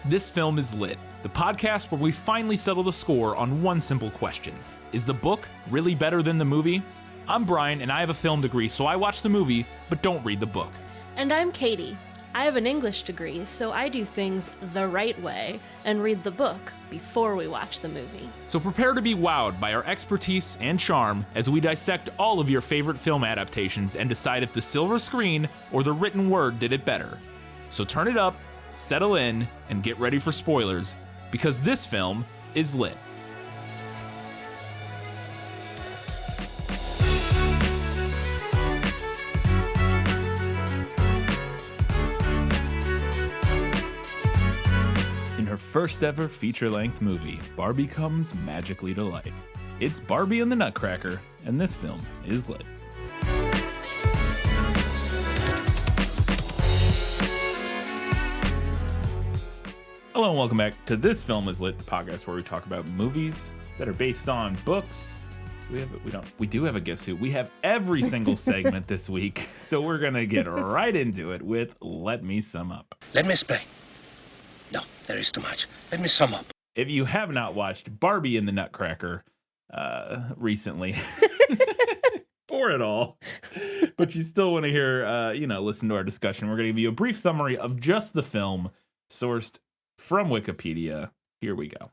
This Film is Lit, the podcast where we finally settle the score on one simple question. Is the book really better than the movie? I'm Brian, and I have a film degree, so I watch the movie, but don't read the book. And I'm Katie. I have an English degree, so I do things the right way and read the book before we watch the movie. So prepare to be wowed by our expertise and charm as we dissect all of your favorite film adaptations and decide if the silver screen or the written word did it better. So turn it up, settle in, and get ready for spoilers, because this film is lit. In her first ever feature-length movie, Barbie comes magically to life. It's Barbie and the Nutcracker, and this film is lit. Hello and welcome back to This Film is Lit, the podcast where we talk about movies that are based on books. We do have a Guess Who. We have every single segment this week, so we're gonna get right into it with Let Me Sum Up. Let me explain. No, there is too much. Let me sum up. If you have not watched Barbie and the Nutcracker recently, or at all, but you still want to hear, listen to our discussion, we're gonna give you a brief summary of just the film, sourced from Wikipedia. Here we go.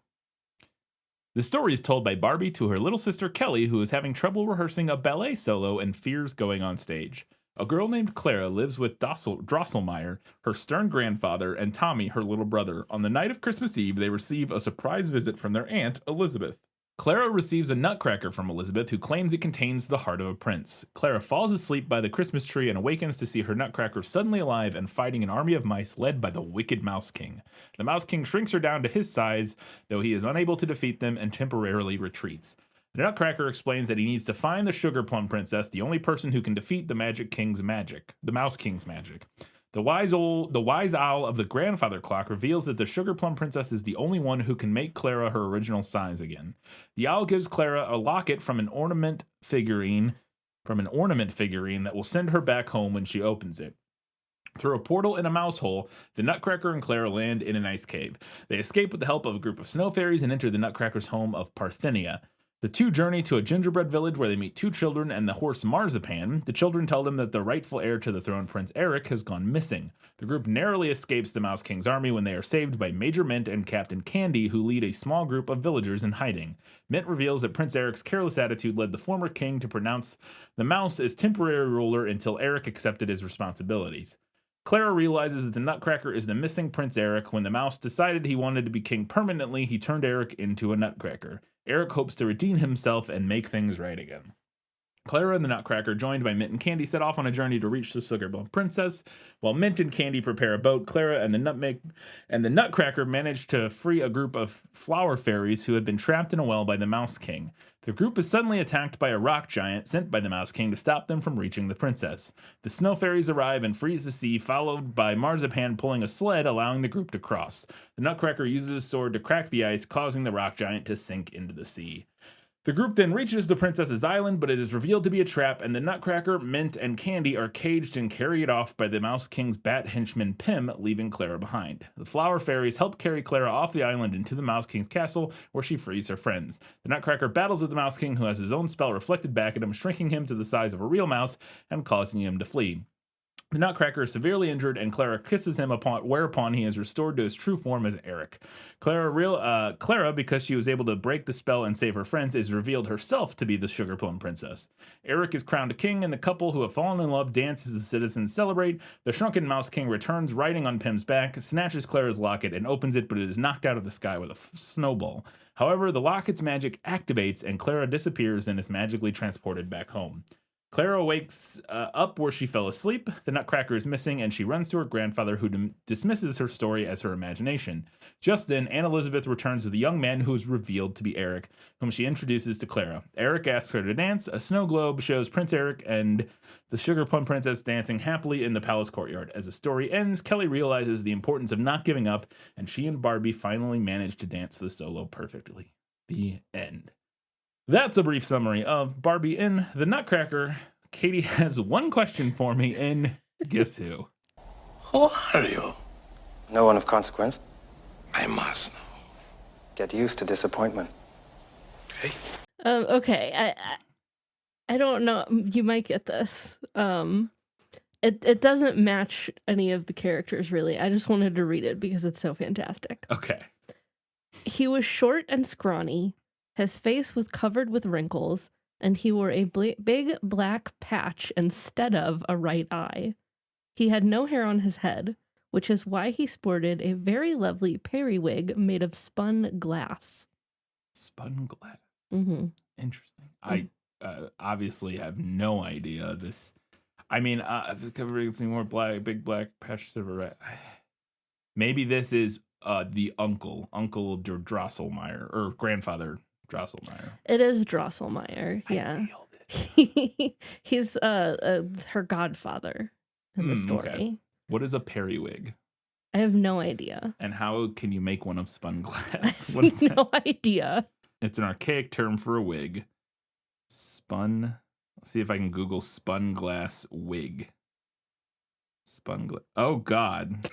The story is told by Barbie to her little sister Kelly, who is having trouble rehearsing a ballet solo and fears going on stage. A girl named Clara lives with Drosselmeyer, her stern grandfather, and Tommy, her little brother. On the night of Christmas Eve, they receive a surprise visit from their aunt, Elizabeth. Clara receives a nutcracker from Elizabeth, who claims it contains the heart of a prince. Clara falls asleep by the Christmas tree and awakens to see her nutcracker suddenly alive and fighting an army of mice led by the wicked Mouse King. The Mouse King shrinks her down to his size, though he is unable to defeat them and temporarily retreats. The Nutcracker explains that he needs to find the Sugar Plum Princess, the only person who can defeat the Mouse King's magic. The wise owl of the grandfather clock reveals that the Sugar Plum Princess is the only one who can make Clara her original size again. The owl gives Clara a locket from an ornament figurine that will send her back home when she opens it. Through a portal in a mouse hole, the Nutcracker and Clara land in an ice cave. They escape with the help of a group of snow fairies and enter the Nutcracker's home of Parthenia. The two journey to a gingerbread village where they meet two children and the horse Marzipan. The children tell them that the rightful heir to the throne, Prince Eric, has gone missing. The group narrowly escapes the Mouse King's army when they are saved by Major Mint and Captain Candy, who lead a small group of villagers in hiding. Mint reveals that Prince Eric's careless attitude led the former king to pronounce the mouse as temporary ruler until Eric accepted his responsibilities. Clara realizes that the Nutcracker is the missing Prince Eric. When the mouse decided he wanted to be king permanently, he turned Eric into a Nutcracker. Eric hopes to redeem himself and make things right again. Clara and the Nutcracker, joined by Mint and Candy, set off on a journey to reach the Sugar Plum Princess. While Mint and Candy prepare a boat, Clara and the Nutcracker manage to free a group of flower fairies who had been trapped in a well by the Mouse King. The group is suddenly attacked by a rock giant sent by the Mouse King to stop them from reaching the princess. The snow fairies arrive and freeze the sea, followed by Marzipan pulling a sled, allowing the group to cross. The Nutcracker uses his sword to crack the ice, causing the rock giant to sink into the sea. The group then reaches the princess's island, but it is revealed to be a trap, and the Nutcracker, Mint, and Candy are caged and carried off by the Mouse King's bat henchman Pim, leaving Clara behind. The flower fairies help carry Clara off the island into the Mouse King's castle, where she frees her friends. The Nutcracker battles with the Mouse King, who has his own spell reflected back at him, shrinking him to the size of a real mouse and causing him to flee. The Nutcracker is severely injured, and Clara kisses him, whereupon he is restored to his true form as Eric. Clara, because she was able to break the spell and save her friends, is revealed herself to be the Sugar Plum Princess. Eric is crowned king, and the couple who have fallen in love dance as the citizens celebrate. The shrunken Mouse King returns, riding on Pim's back, snatches Clara's locket, and opens it, but it is knocked out of the sky with a snowball. However, the locket's magic activates, and Clara disappears and is magically transported back home. Clara wakes up where she fell asleep. The Nutcracker is missing, and she runs to her grandfather, who dismisses her story as her imagination. Just then, Aunt Elizabeth returns with a young man who is revealed to be Eric, whom she introduces to Clara. Eric asks her to dance. A snow globe shows Prince Eric and the Sugar Plum Princess dancing happily in the palace courtyard. As the story ends, Kelly realizes the importance of not giving up, and she and Barbie finally manage to dance the solo perfectly. The end. That's a brief summary of Barbie and the Nutcracker. Katie has one question for me in Guess Who? Who are you? No one of consequence. I must know. Get used to disappointment. Okay? Okay, I don't know. You might get this. It doesn't match any of the characters really. I just wanted to read it because it's so fantastic. Okay. He was short and scrawny. His face was covered with wrinkles, and he wore a big black patch instead of a right eye. He had no hair on his head, which is why he sported a very lovely periwig made of spun glass. Spun glass. Mm-hmm. Interesting. I obviously have no idea this. I mean, I've covered some more big black patches of a red. Maybe this is the Uncle Drosselmeyer, or grandfather Drosselmeyer. It is Drosselmeyer, yeah. I nailed it. He's her godfather in the story. Okay. What is a periwig? I have no idea. And how can you make one of spun glass? I have no idea. It's an archaic term for a wig. Spun. Let's see if I can Google spun glass wig. Spun glass. Oh, God.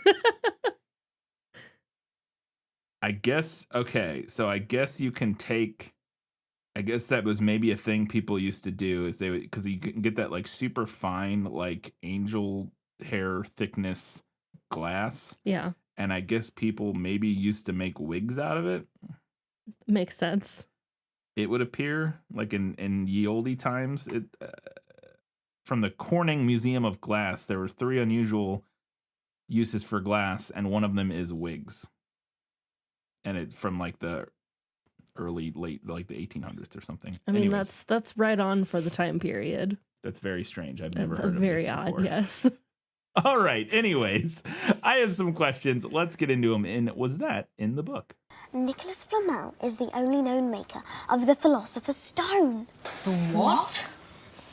I guess, okay, so I guess you can take, I guess that was maybe a thing people used to do, is they would, because you can get that like super fine, like angel hair thickness glass. Yeah. And I guess people maybe used to make wigs out of it. Makes sense. It would appear, like in ye olde times. It from the Corning Museum of Glass, there was 3 unusual uses for glass, and one of them is wigs. And it from like the late like the 1800s or something. I mean, Anyways, that's right on for the time period. that's very strange. I've never That's heard of very this odd, before. yes. All right. Anyways, I have some questions. Let's get into them. And was that in the book? Nicholas Flamel is the only known maker of the Philosopher's Stone. The what?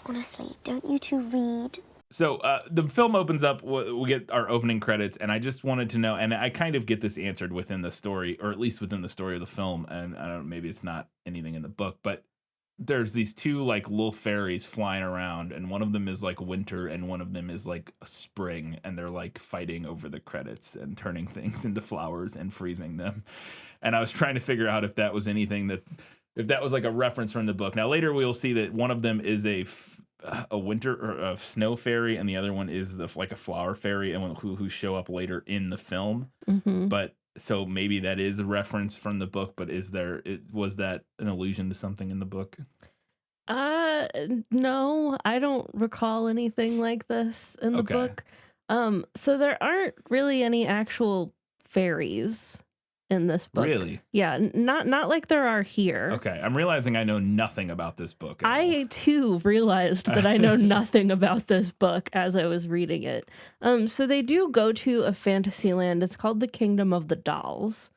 Honestly, don't you two read? So the film opens up, we get our opening credits, and I just wanted to know, and I kind of get this answered within the story, or at least within the story of the film, and I don't know, maybe it's not anything in the book, but there's these 2 like little fairies flying around, and one of them is like winter, and one of them is like spring, and they're like fighting over the credits and turning things into flowers and freezing them. And I was trying to figure out if that was anything if that was like a reference from the book. Now later we will see that one of them is a winter or a snow fairy, and the other one is like a flower fairy, and who show up later in the film. Mm-hmm. But so maybe that is a reference from the book. But was that an allusion to something in the book? No, I don't recall anything like this in the Okay. book. So there aren't really any actual fairies in this book. Really? Yeah, not like there are here. Okay, I'm realizing I know nothing about this book. at all. I too realized that I know nothing about this book as I was reading it. So they do go to a fantasy land. It's called the Kingdom of the Dolls.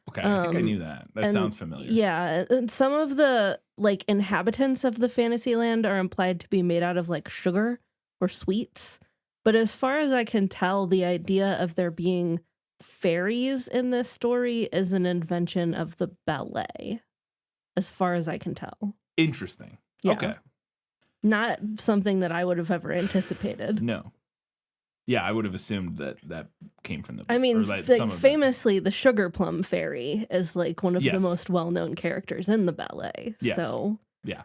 Okay, I think I knew that. That sounds familiar. Yeah, and some of the like inhabitants of the fantasy land are implied to be made out of like sugar or sweets. But as far as I can tell, the idea of there being fairies in this story is an invention of the ballet, as far as I can tell. Interesting. Yeah. Okay. Not something that I would have ever anticipated. No. Yeah, I would have assumed that came from the book. I mean, or like like, some of it. famously, the Sugar Plum Fairy is like one of the Yes. most well-known characters in the ballet. Yes. So Yeah.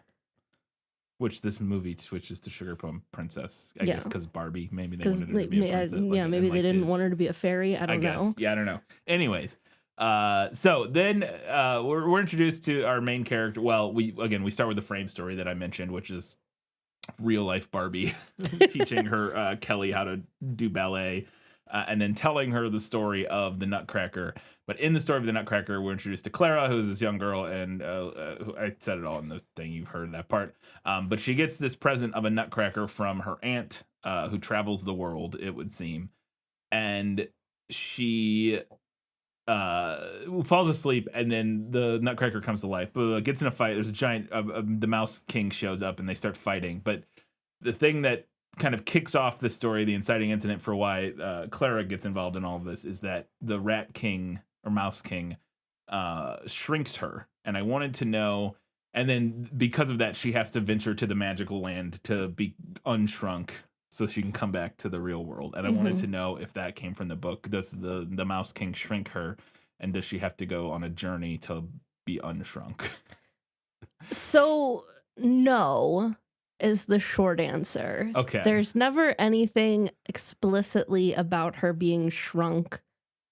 Which this movie switches to Sugar Plum Princess, I Yeah. guess, because Barbie. Maybe they because wanted her to be a princess. maybe they didn't want her to be a fairy. I don't guess. know. Yeah, I don't know. Anyways, so then we're introduced to our main character. Well, we start with the frame story that I mentioned, which is real life Barbie teaching her Kelly how to do ballet, and then telling her the story of the Nutcracker. But in the story of the Nutcracker, we're introduced to Clara, who's this young girl, and who, I said it all in the thing, you've heard that part. But she gets this present of a Nutcracker from her aunt, who travels the world, it would seem. And she falls asleep, and then the Nutcracker comes to life, but gets in a fight. There's a giant, the Mouse King shows up, and they start fighting. But the thing that kind of kicks off the story, the inciting incident for why Clara gets involved in all of this, is that the Rat King or Mouse King shrinks her. And I wanted to know, and then because of that, she has to venture to the magical land to be unshrunk so she can come back to the real world. And I wanted to know if that came from the book. Does the Mouse King shrink her? And does she have to go on a journey to be unshrunk? So, no is the short answer. Okay. There's never anything explicitly about her being shrunk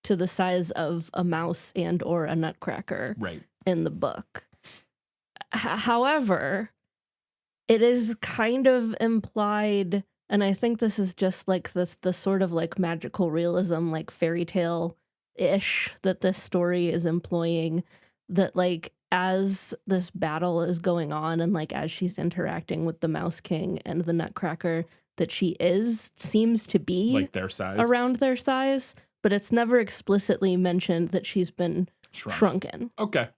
to the size of a mouse and or a nutcracker Right. in the book. However, it is kind of implied, and I think this is just like the sort of like magical realism, like fairy tale-ish that this story is employing, that like as this battle is going on and like as she's interacting with the Mouse King and the Nutcracker, that she seems to be Like their size? around their size, but it's never explicitly mentioned that she's been shrunken. Okay.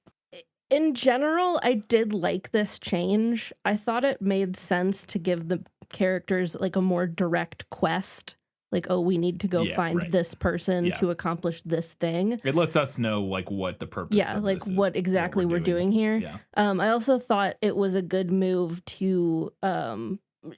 In general, I did like this change. I thought it made sense to give the characters like a more direct quest. Like, oh, we need to go find this person to accomplish this thing. It lets us know like what the purpose of like this is, what exactly we're doing here. Yeah. I also thought it was a good move to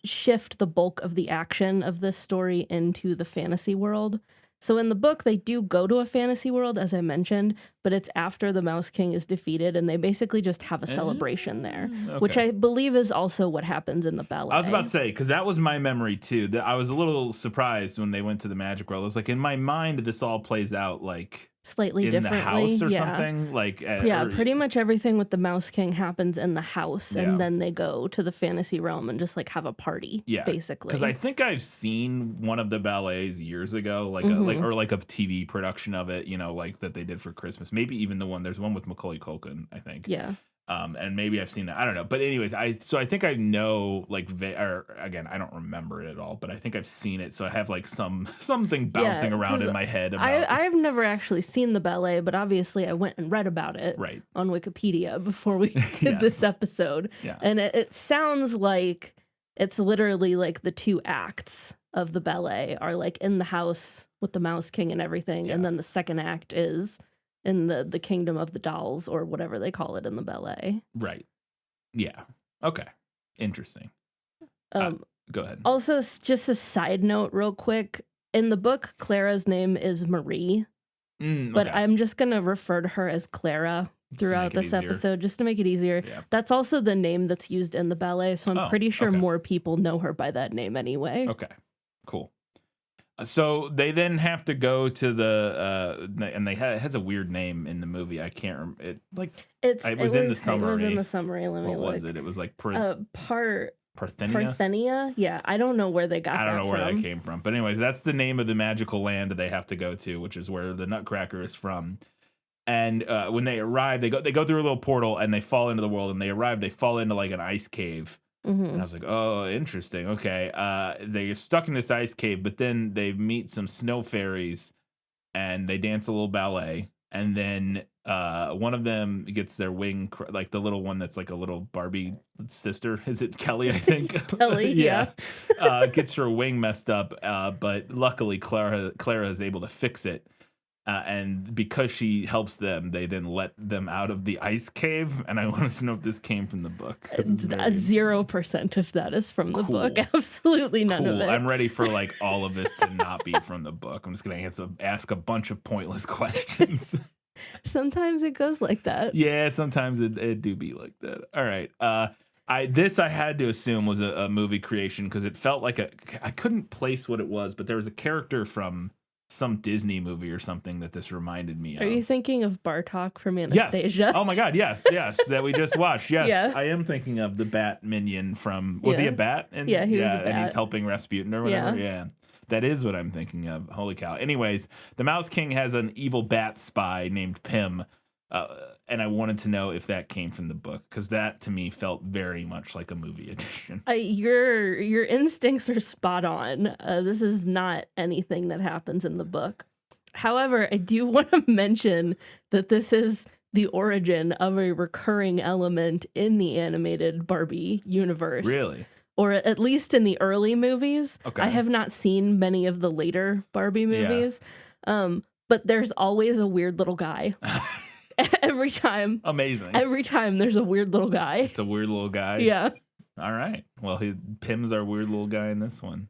shift the bulk of the action of this story into the fantasy world. So in the book, they do go to a fantasy world, as I mentioned, but it's after the Mouse King is defeated, and they basically just have a celebration there, which I believe is also what happens in the ballet. I was about to say, because that was my memory too. That I was a little surprised when they went to the magic world. I was like, in my mind, this all plays out like slightly in differently. the house or something. Like pretty much everything with the Mouse King happens in the house, and then they go to the fantasy realm and just like have a party. Basically. Because I think I've seen one of the ballets years ago, like like a TV production of it. You know, like that they did for Christmas. Maybe even there's one with Macaulay Culkin, I think. Yeah. And maybe I've seen that. I don't know. But anyways, I think I know like or again, I don't remember it at all, but I think I've seen it. So I have like something bouncing around in my head about I've never actually seen the ballet, but obviously I went and read about it on Wikipedia before we did this episode. Yeah. And it sounds like it's literally like the two acts of the ballet are like in the house with the Mouse King and everything, and then the second act is in the kingdom of the dolls, or whatever they call it in the ballet. Right. Yeah. Okay. Interesting. Go ahead. Also, just a side note real quick. In the book, Clara's name is Marie, but I'm just going to refer to her as Clara throughout this episode, just to make it easier. Yeah. That's also the name that's used in the ballet, so I'm pretty sure more people know her by that name anyway. Okay. Cool. So they then have to go to the and it has a weird name in the movie. I can't remember it. Like it was in the summary. It was in the summary. Let me look. What was it? It was like Parthenia. Parthenia. Yeah, I don't know where they got that from. I don't know where that came from. But anyways, that's the name of the magical land they have to go to, which is where the Nutcracker is from. And when they arrive, they go through a little portal and they fall into the world. And they fall into like an ice cave. Mm-hmm. And I was like, oh, interesting. Okay. They're stuck in this ice cave, but then they meet some snow fairies and they dance a little ballet. And then one of them gets their wing, like the little one that's like a little Barbie sister. Is it Kelly, I think? Kelly, yeah. Gets her wing messed up. But luckily, Clara is able to fix it. And because she helps them, they then let them out of the ice cave. And I wanted to know if this came from the book. 0% of that is from the book. Absolutely none of it. I'm ready for like all of this to not be from the book. I'm just going to ask a bunch of pointless questions. Sometimes it goes like that. Yeah, sometimes it do be like that. All right. I had to assume was a movie creation because it felt like I couldn't place what it was, but there was a character from some Disney movie or something that this reminded me of. Are you thinking of Bartok from Anastasia? Yes. Oh my God, yes, that we just watched. Yes, yeah. I am thinking of the bat minion from. Was he a bat? He was a bat. And he's helping Rasputin or whatever. Yeah. That is what I'm thinking of. Holy cow. Anyways, the Mouse King has an evil bat spy named Pym. And I wanted to know if that came from the book, because that to me felt very much like a movie edition. Your instincts are spot on. This is not anything that happens in the book. However, I do want to mention that this is the origin of a recurring element in the animated Barbie universe. Really? Or at least in the early movies. Okay. I have not seen many of the later Barbie movies. Yeah. But there's always a weird little guy. Every time. Amazing. Every time there's a weird little guy. It's a weird little guy. Yeah. All right. Well, Pym's our weird little guy in this one.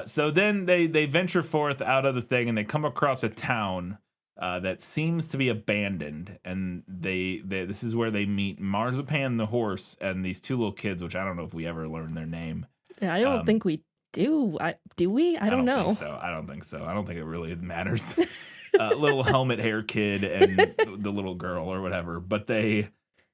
So then they venture forth out of the thing and they come across a town that seems to be abandoned, and they this is where they meet Marzipan the horse and these two little kids, which I don't know if we ever learned their name. Yeah, I don't think we do. Do we? I don't know. Think so. I don't think so. I don't think it really matters. Little helmet hair kid and the little girl or whatever, but they're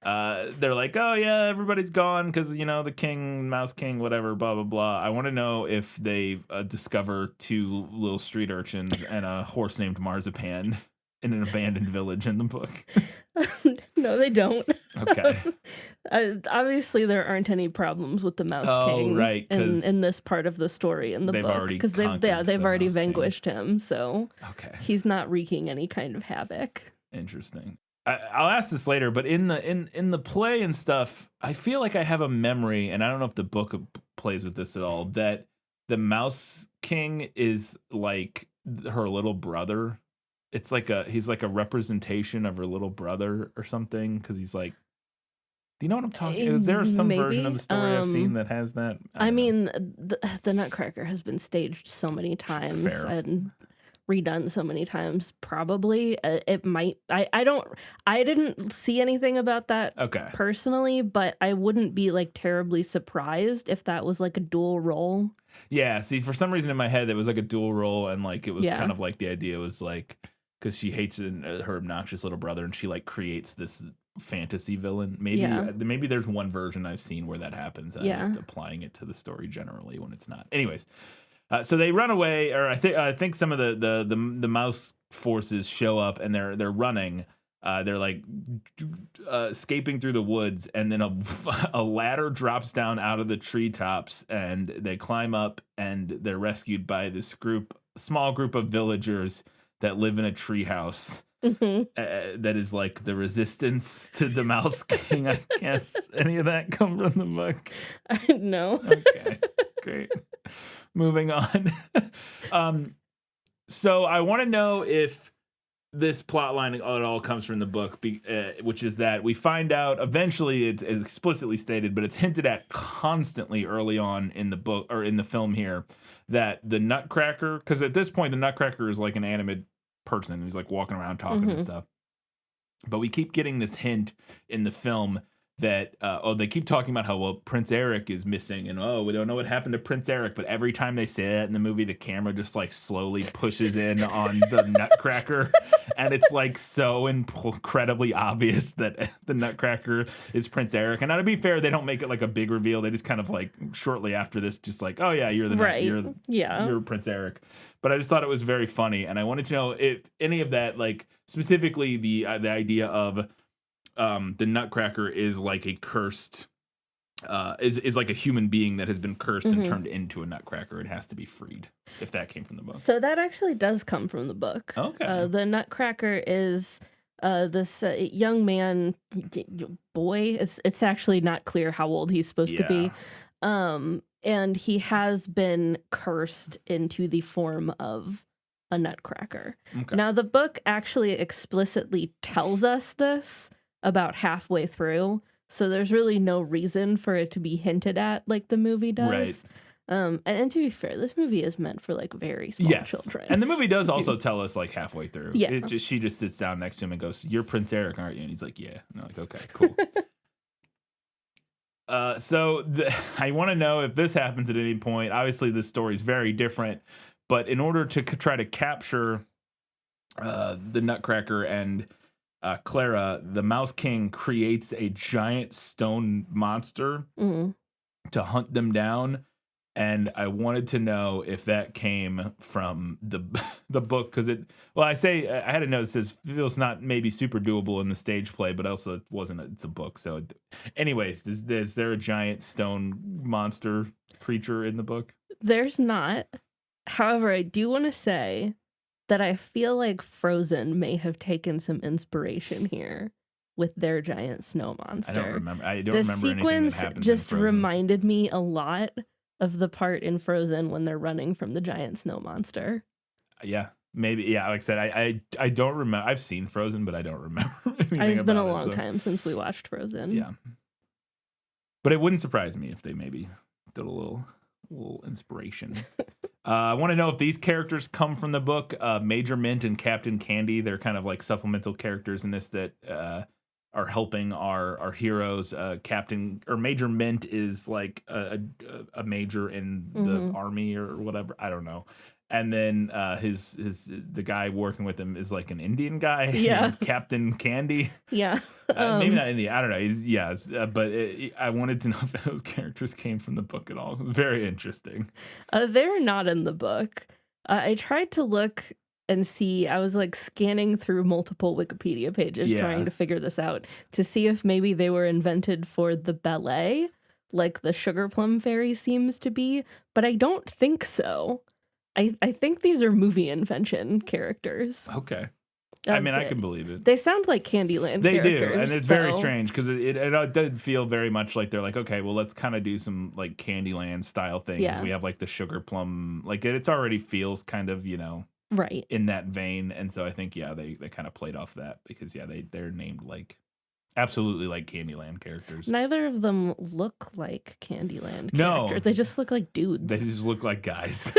like, oh yeah, everybody's gone because the king, mouse king, whatever, blah blah blah. I want to know if they discover two little street urchins and a horse named Marzipan in an abandoned village in the book. No, they don't. Okay. Obviously, there aren't any problems with the Mouse King, right, in this part of the story in the book, because they've already vanquished him, so he's not wreaking any kind of havoc. Interesting. I'll ask this later, but in the play and stuff, I feel like I have a memory, and I don't know if the book plays with this at all, that the Mouse King is like her little brother. It's like he's like a representation of her little brother or something, because he's like, do you know what I'm talking? Is there some version of the story I've seen that has that? I mean, the Nutcracker has been staged so many times and redone so many times. Probably it might. I didn't see anything about that personally, but I wouldn't be like terribly surprised if that was like a dual role. Yeah. See, for some reason in my head it was like a dual role, and like it was kind of like the idea was like, because she hates her obnoxious little brother, and she like creates this fantasy villain. Maybe there's one version I've seen where that happens, and I'm just applying it to the story generally when it's not. Anyways, so they run away, or I think some of the mouse forces show up, and they're running. They're like escaping through the woods, and then a ladder drops down out of the treetops, and they climb up, and they're rescued by this small group of villagers that live in a treehouse. That is like the resistance to the Mouse King, I guess. Any of that come from the book? No. Okay, great. Moving on. So I want to know if this plot line at all comes from the book, which is that we find out eventually, it's explicitly stated, but it's hinted at constantly early on in the book or in the film here, that the Nutcracker, because at this point the Nutcracker is like an animate person. He's like walking around talking and stuff. But we keep getting this hint in the film that they keep talking about how Prince Eric is missing, and we don't know what happened to Prince Eric. But every time they say that in the movie, the camera just like slowly pushes in on the Nutcracker, and it's like so incredibly obvious that the Nutcracker is Prince Eric. And now, to be fair, they don't make it like a big reveal. They just kind of like shortly after this, just like, oh yeah, you're the you're Prince Eric. But I just thought it was very funny, and I wanted to know if any of that, like specifically the idea of the Nutcracker is like a cursed, is like a human being that has been cursed and turned into a Nutcracker. It has to be freed. If that came from the book, so that actually does come from the book. Okay, the Nutcracker is this young man, boy. It's actually not clear how old he's supposed to be. And he has been cursed into the form of a Nutcracker. Okay. Now, the book actually explicitly tells us this about halfway through, so there's really no reason for it to be hinted at like the movie does. Right. And to be fair, this movie is meant for like very small children. And the movie does also tell us like halfway through. Yeah. She just sits down next to him and goes, "You're Prince Eric, aren't you?" And he's like, "Yeah." And I'm like, "Okay, cool." So I want to know if this happens at any point. Obviously, this story is very different, but in order to try to capture the Nutcracker and Clara, the Mouse King creates a giant stone monster to hunt them down. And I wanted to know if that came from the book, because I had a note that says feels not maybe super doable in the stage play, but also it wasn't. It's a book, so. Anyways, is there a giant stone monster creature in the book? There's not. However, I do want to say that I feel like Frozen may have taken some inspiration here with their giant snow monster. I don't remember anything that happens in Frozen. The sequence just reminded me a lot of the part in Frozen when they're running from the giant snow monster. Yeah, maybe. Yeah, like I said, I don't remember. I've seen Frozen, but I don't remember anything It's been a long time since we watched Frozen. Yeah. But it wouldn't surprise me if they maybe did a little inspiration. I want to know if these characters come from the book. Major Mint and Captain Candy, they're kind of like supplemental characters in this that are helping our heroes. Major Mint is like a major in the army or whatever. I don't know. And then the guy working with him is like an Indian guy. Yeah. Captain Candy. Yeah. Maybe not Indian. I don't know. But I wanted to know if those characters came from the book at all. It was very interesting. They're not in the book. I tried to look and see. I was like scanning through multiple Wikipedia pages trying to figure this out to see if maybe they were invented for the ballet, like the Sugar Plum Fairy seems to be. But I don't think so. I think these are movie invention characters. Okay. I mean, I can believe it. They sound like Candyland They characters. do, and it's very strange because it did feel very much like they're like, okay, well, let's kind of do some like Candyland style things. Yeah. We have like the sugar plum, like it's already feels kind of, right in that vein. And so I think, they kind of played off that because, they're named like absolutely like Candyland characters. Neither of them look like Candyland characters. No. They just look like dudes. They just look like guys.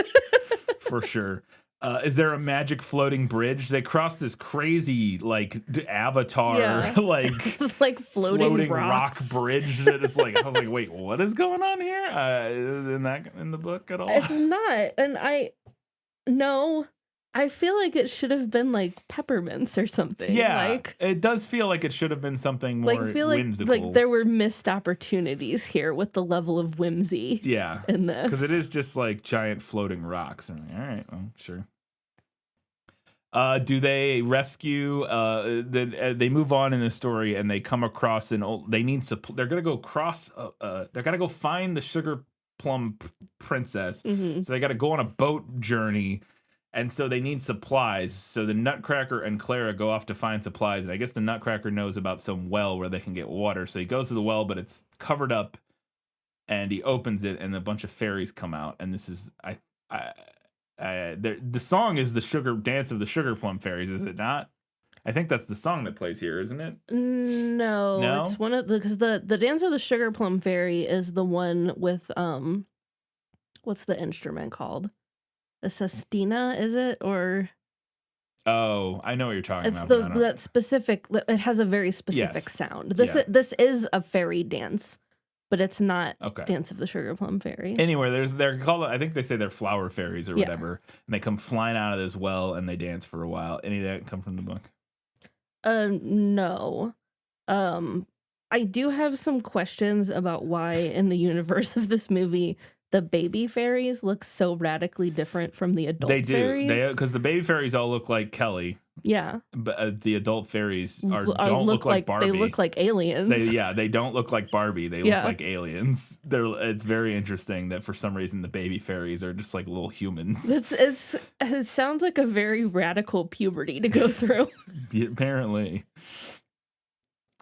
For sure. Is there a magic floating bridge? They cross this crazy like Avatar like it's like floating rock rocks. bridge that it's like I was like, wait, what is going on here? In the book at all? It's not, and I feel like it should have been like peppermints or something. Yeah, like it does feel like it should have been something more whimsical. Like there were missed opportunities here with the level of whimsy. Yeah, in this because it is just like giant floating rocks. And all right, well, sure. Do they rescue? They move on in the story and they come across an old. They need they're gonna go cross. They're gonna go find the Sugar Plum Princess. Mm-hmm. So they got to go on a boat journey. And so they need supplies. So the Nutcracker and Clara go off to find supplies. And I guess the Nutcracker knows about some well where they can get water. So he goes to the well, but it's covered up. And he opens it, and a bunch of fairies come out. And this is the song is the Dance of the Sugar Plum Fairies, is it not? I think that's the song that plays here, isn't it? No? It's one of because the Dance of the Sugar Plum Fairy is the one with what's the instrument called? A sestina, is it? Or oh, I know what you're talking it's about. that specific. It has a very specific sound. This is a fairy dance, but it's not Dance of the Sugar Plum Fairy. Anyway, they're called. I think they say they're flower fairies or whatever, and they come flying out of this well and they dance for a while. Any of that come from the book? No. I do have some questions about why in the universe of this movie the baby fairies look so radically different from the adult fairies. They do. Because the baby fairies all look like Kelly. Yeah. But the adult fairies don't look like Barbie. They look like aliens. They don't look like Barbie. They look like aliens. It's very interesting that for some reason the baby fairies are just like little humans. It sounds like a very radical puberty to go through. Apparently.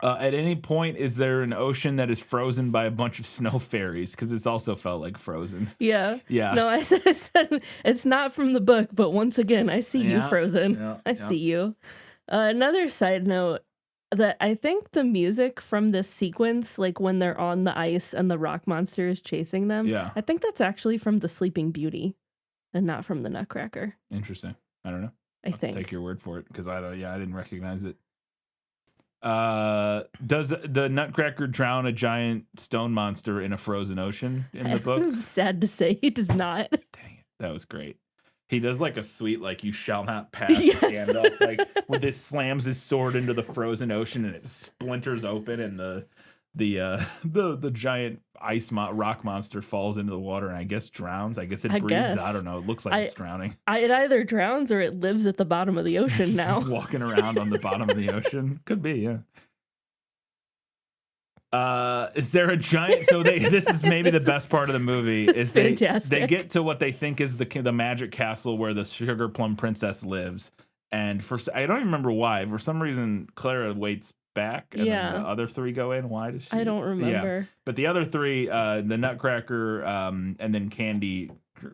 At any point, is there an ocean that is frozen by a bunch of snow fairies? Because it's also felt like Frozen. Yeah. Yeah. No, I said it's not from the book, but once again, I see you, Frozen. Yeah, I see you. Another side note, that I think the music from this sequence, like when they're on the ice and the rock monster is chasing them, I think that's actually from the Sleeping Beauty and not from the Nutcracker. Interesting. I don't know. I think. Take your word for it because I didn't recognize it. Does the Nutcracker drown a giant stone monster in a frozen ocean in the book? Sad to say, he does not. Dang it, that was great. He does like a sweet, like you shall not pass Gandalf, like where this slams his sword into the frozen ocean and it splinters open and the giant rock monster falls into the water and I guess drowns. I guess it breathes. I don't know. It looks like it's drowning. It either drowns or it lives at the bottom of the ocean now. Walking around on the bottom of the ocean. Could be, yeah. Is there a giant? So this is maybe the best part of the movie. Is fantastic. They get to what they think is the magic castle where the Sugar Plum Princess lives, and I don't even remember why. For some reason, Clara waits back, and then the other three go in. Why does she? I don't remember. Yeah. But the other three, the Nutcracker, and then Candy,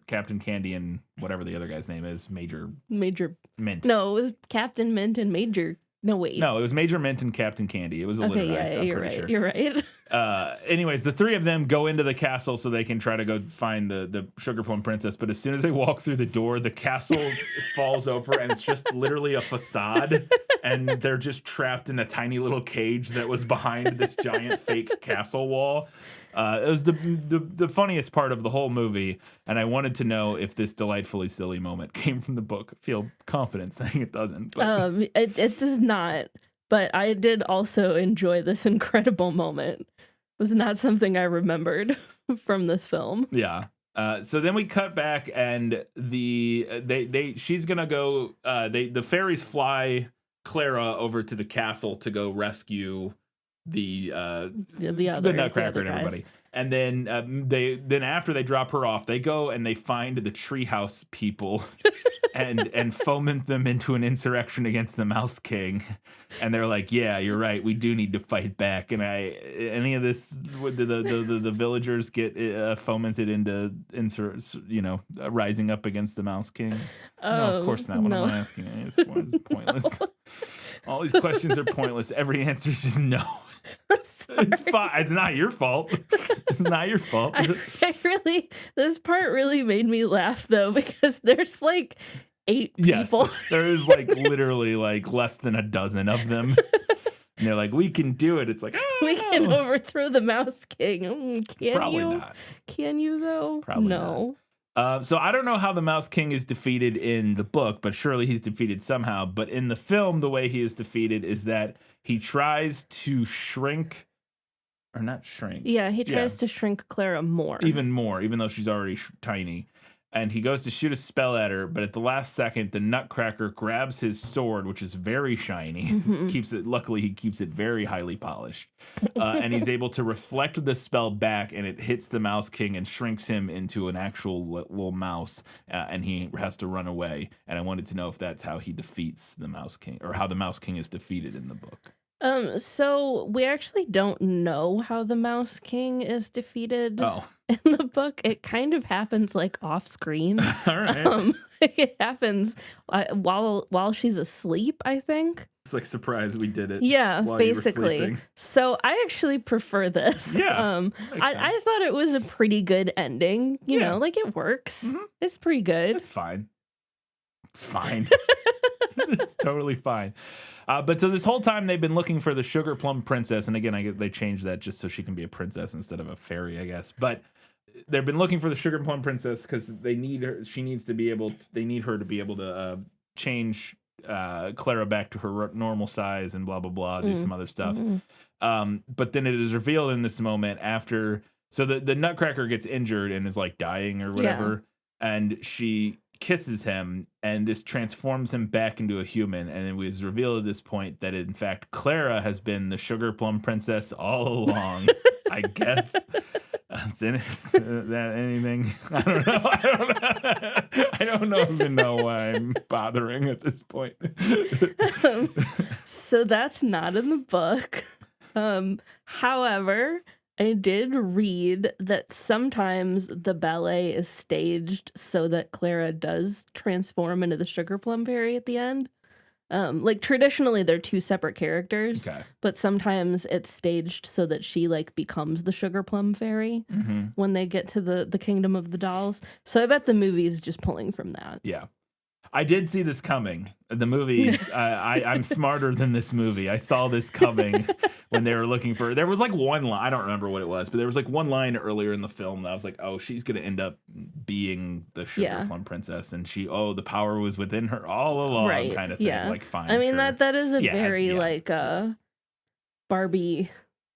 Captain Candy, and whatever the other guy's name is, Major Mint. No, it was Captain Mint and Major. No, wait. No, it was Major Mint and Captain Candy. It was a litter guy stuff, you're right. Sure. You're right. Anyways, the three of them go into the castle so they can try to go find the Sugar Plum Princess. But as soon as they walk through the door, the castle falls over and it's just literally a facade. And they're just trapped in a tiny little cage that was behind this giant fake castle wall. It was the funniest part of the whole movie. And I wanted to know if this delightfully silly moment came from the book. I feel confident saying it doesn't. But. It does not. But I did also enjoy this incredible moment. It was not something I remembered from this film. Yeah. So then we cut back, and she's gonna go. The fairies fly Clara over to the castle to go rescue the Nutcracker and everybody. Guys. And then after they drop her off, they go and they find the treehouse people and foment them into an insurrection against the Mouse King. And they're like, "Yeah, you're right. We do need to fight back." And any of this, would the villagers get fomented into rising up against the Mouse King? No, of course not. What am I asking? It's pointless. All these questions are pointless. Every answer is just no. It's fine. It's not your fault. It's not your fault. This part really made me laugh though, because there's like 8 people. Yes, there is like literally like less than a dozen of them. And they're like, "We can do it." It's like, we can overthrow the Mouse King. Can Probably you? not. Can you though? Probably no. Not. So I don't know how the Mouse King is defeated in the book, but surely he's defeated somehow. But in the film, the way he is defeated is that he tries to shrink, or not shrink. Yeah, he tries to shrink Clara more. Even more, even though she's already tiny. And he goes to shoot a spell at her, but at the last second, the Nutcracker grabs his sword, which is very shiny. Mm-hmm. Luckily, he keeps it very highly polished. And he's able to reflect the spell back, and it hits the Mouse King and shrinks him into an actual little mouse. And he has to run away. And I wanted to know if that's how he defeats the Mouse King, or how the Mouse King is defeated in the book. So we actually don't know how the Mouse King is defeated in the book. It kind of happens like off screen. All right. It happens while she's asleep, I think. It's like, surprise, we did it. Yeah, while basically. You were sleeping. So I actually prefer this. Yeah. I thought it was a pretty good ending. You know, like it works. Mm-hmm. It's pretty good. It's fine. It's fine. It's totally fine. But so this whole time they've been looking for the Sugar Plum Princess, and again, they changed that just so she can be a princess instead of a fairy, I guess. But they've been looking for the Sugar Plum Princess because they need her. They need her to be able to change Clara back to her normal size and blah blah blah, do some other stuff. But then it is revealed in this moment after. So the Nutcracker gets injured and is like dying or whatever, and she kisses him, and this transforms him back into a human. And it was revealed at this point that in fact Clara has been the Sugar Plum Princess all along. I guess. That anything? I don't know. I don't even know why I'm bothering at this point. So that's not in the book. However, I did read that sometimes the ballet is staged so that Clara does transform into the Sugar Plum Fairy at the end. Like traditionally they're 2 separate characters, but sometimes it's staged so that she like becomes the Sugar Plum Fairy when they get to the Kingdom of the Dolls. So I bet the movie is just pulling from that. Yeah. I did see this coming. The movie, I'm smarter than this movie. I saw this coming when they were looking for, there was like one line, I don't remember what it was, but there was like one line earlier in the film that I was like, oh, she's going to end up being the Sugar Plum Princess. And the power was within her all along kind of thing. Yeah. Like, fine. I mean, sure. that is a very like Barbie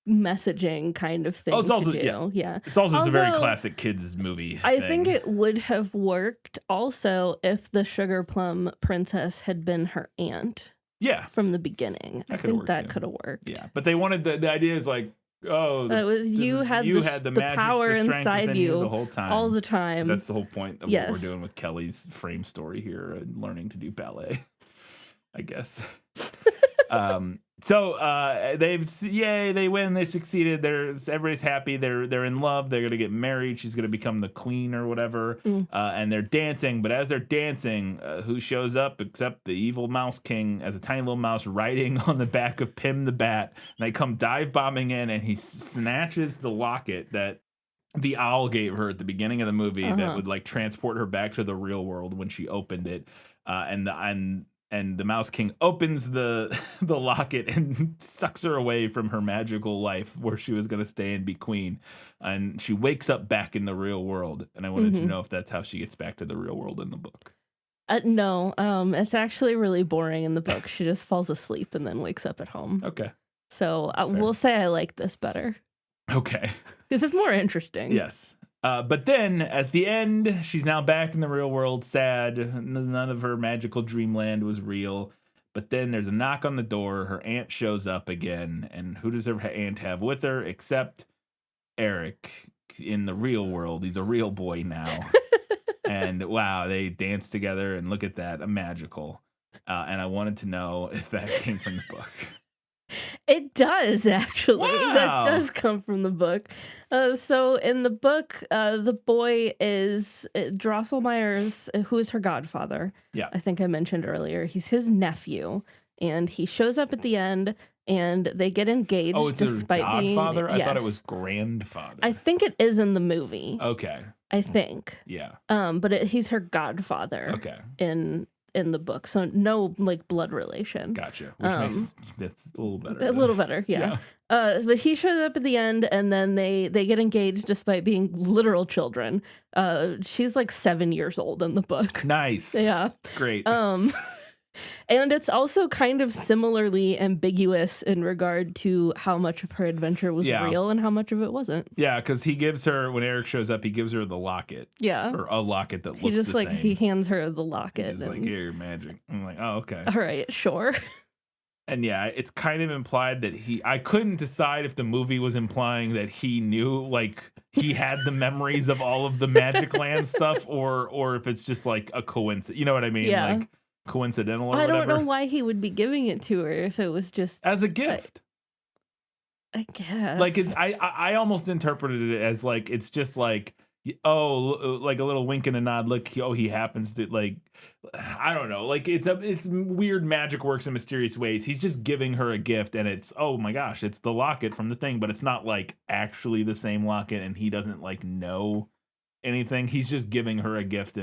messaging kind of thing. Oh, it's also to do. Yeah. It's also just a very classic kids movie. I think it would have worked also if the Sugar Plum Princess had been her aunt. Yeah. From the beginning. I think that could have worked. Yeah. But they wanted the idea is like, you had the magic, power inside you the whole time. All the time. That's the whole point of what we're doing with Kelly's frame story here and learning to do ballet, I guess. They win, they succeeded. Everybody's happy. They're in love. They're gonna get married. She's gonna become the queen or whatever. And they're dancing. But as they're dancing, who shows up except the evil Mouse King as a tiny little mouse riding on the back of Pim the Bat? And they come dive bombing in, and he snatches the locket that the owl gave her at the beginning of the movie that would like transport her back to the real world when she opened it. And the Mouse King opens the locket and sucks her away from her magical life where she was going to stay and be queen. And she wakes up back in the real world. And I wanted to know if that's how she gets back to the real world in the book. No, it's actually really boring in the book. She just falls asleep and then wakes up at home. Okay. So we'll say I like this better. Okay. This is more interesting. Yes. But then at the end, she's now back in the real world, sad. None of her magical dreamland was real. But then there's a knock on the door. Her aunt shows up again. And who does her aunt have with her except Eric in the real world? He's a real boy now. And wow, they dance together. And look at that, a magical. And I wanted to know if that came from the book. It does, actually. Wow. That does come from the book. So in the book, the boy is Drosselmeyer's, who is her godfather. Yeah. I think I mentioned earlier. He's his nephew. And he shows up at the end, and they get engaged. Oh, it's despite her godfather? being, I thought it yes. was grandfather. I think it is in the movie. Okay. I think. Yeah. But he's her godfather. Okay. In the book, so no like blood relation. Gotcha. Which makes that's a little better. A little better, yeah. But he shows up at the end, and then they get engaged despite being literal children. She's like 7 years old in the book. Nice. Yeah. Great. And it's also kind of similarly ambiguous in regard to how much of her adventure was real and how much of it wasn't. Yeah, because he gives her, when Eric shows up, he gives her the locket. Yeah. Or a locket that He looks just the like same. he hands her the locket. He's like, here, magic. I'm like, oh, okay. All right, sure. And yeah, it's kind of implied that I couldn't decide if the movie was implying that he knew, like, he had the memories of all of the Magic Land stuff, or if it's just like a coincidence. You know what I mean? Yeah. Like, coincidental or I whatever. don't know why he would be giving it to her if it was just As a gift. I guess. Like, I almost interpreted it as like, it's just like, oh, like a little wink and a nod. Look, oh, he happens to, like, I don't know. Like, it's weird magic works in mysterious ways. He's just giving her a gift, and it's, oh my gosh, it's the locket from the thing, but it's not like actually the same locket, and he doesn't like know anything. He's just giving her a gift,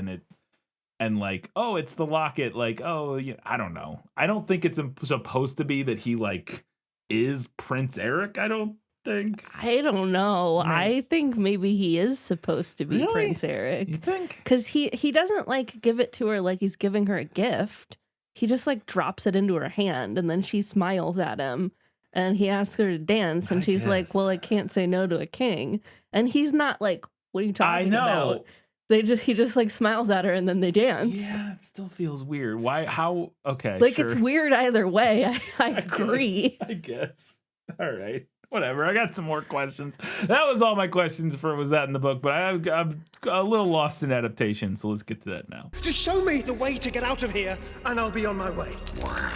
and like, oh, it's the locket. Like, oh, yeah, I don't know. I don't think it's supposed to be that he like is Prince Eric. I don't think. I don't know. Man. I think maybe he is supposed to be Really? Prince Eric. You think? Because he doesn't like give it to her like he's giving her a gift. He just like drops it into her hand, and then she smiles at him, and he asks her to dance, and she's like, well, I can't say no to a king. And he's not like, what are you talking about? He just like smiles at her, and then they dance. Yeah, it still feels weird. Why? How? Okay, Like, sure. it's weird either way. I agree. I guess. All right. Whatever. I got some more questions. That was all my questions for Was That in the Book, but I'm a little lost in adaptation, so let's get to that now. Just show me the way to get out of here, and I'll be on my way. Where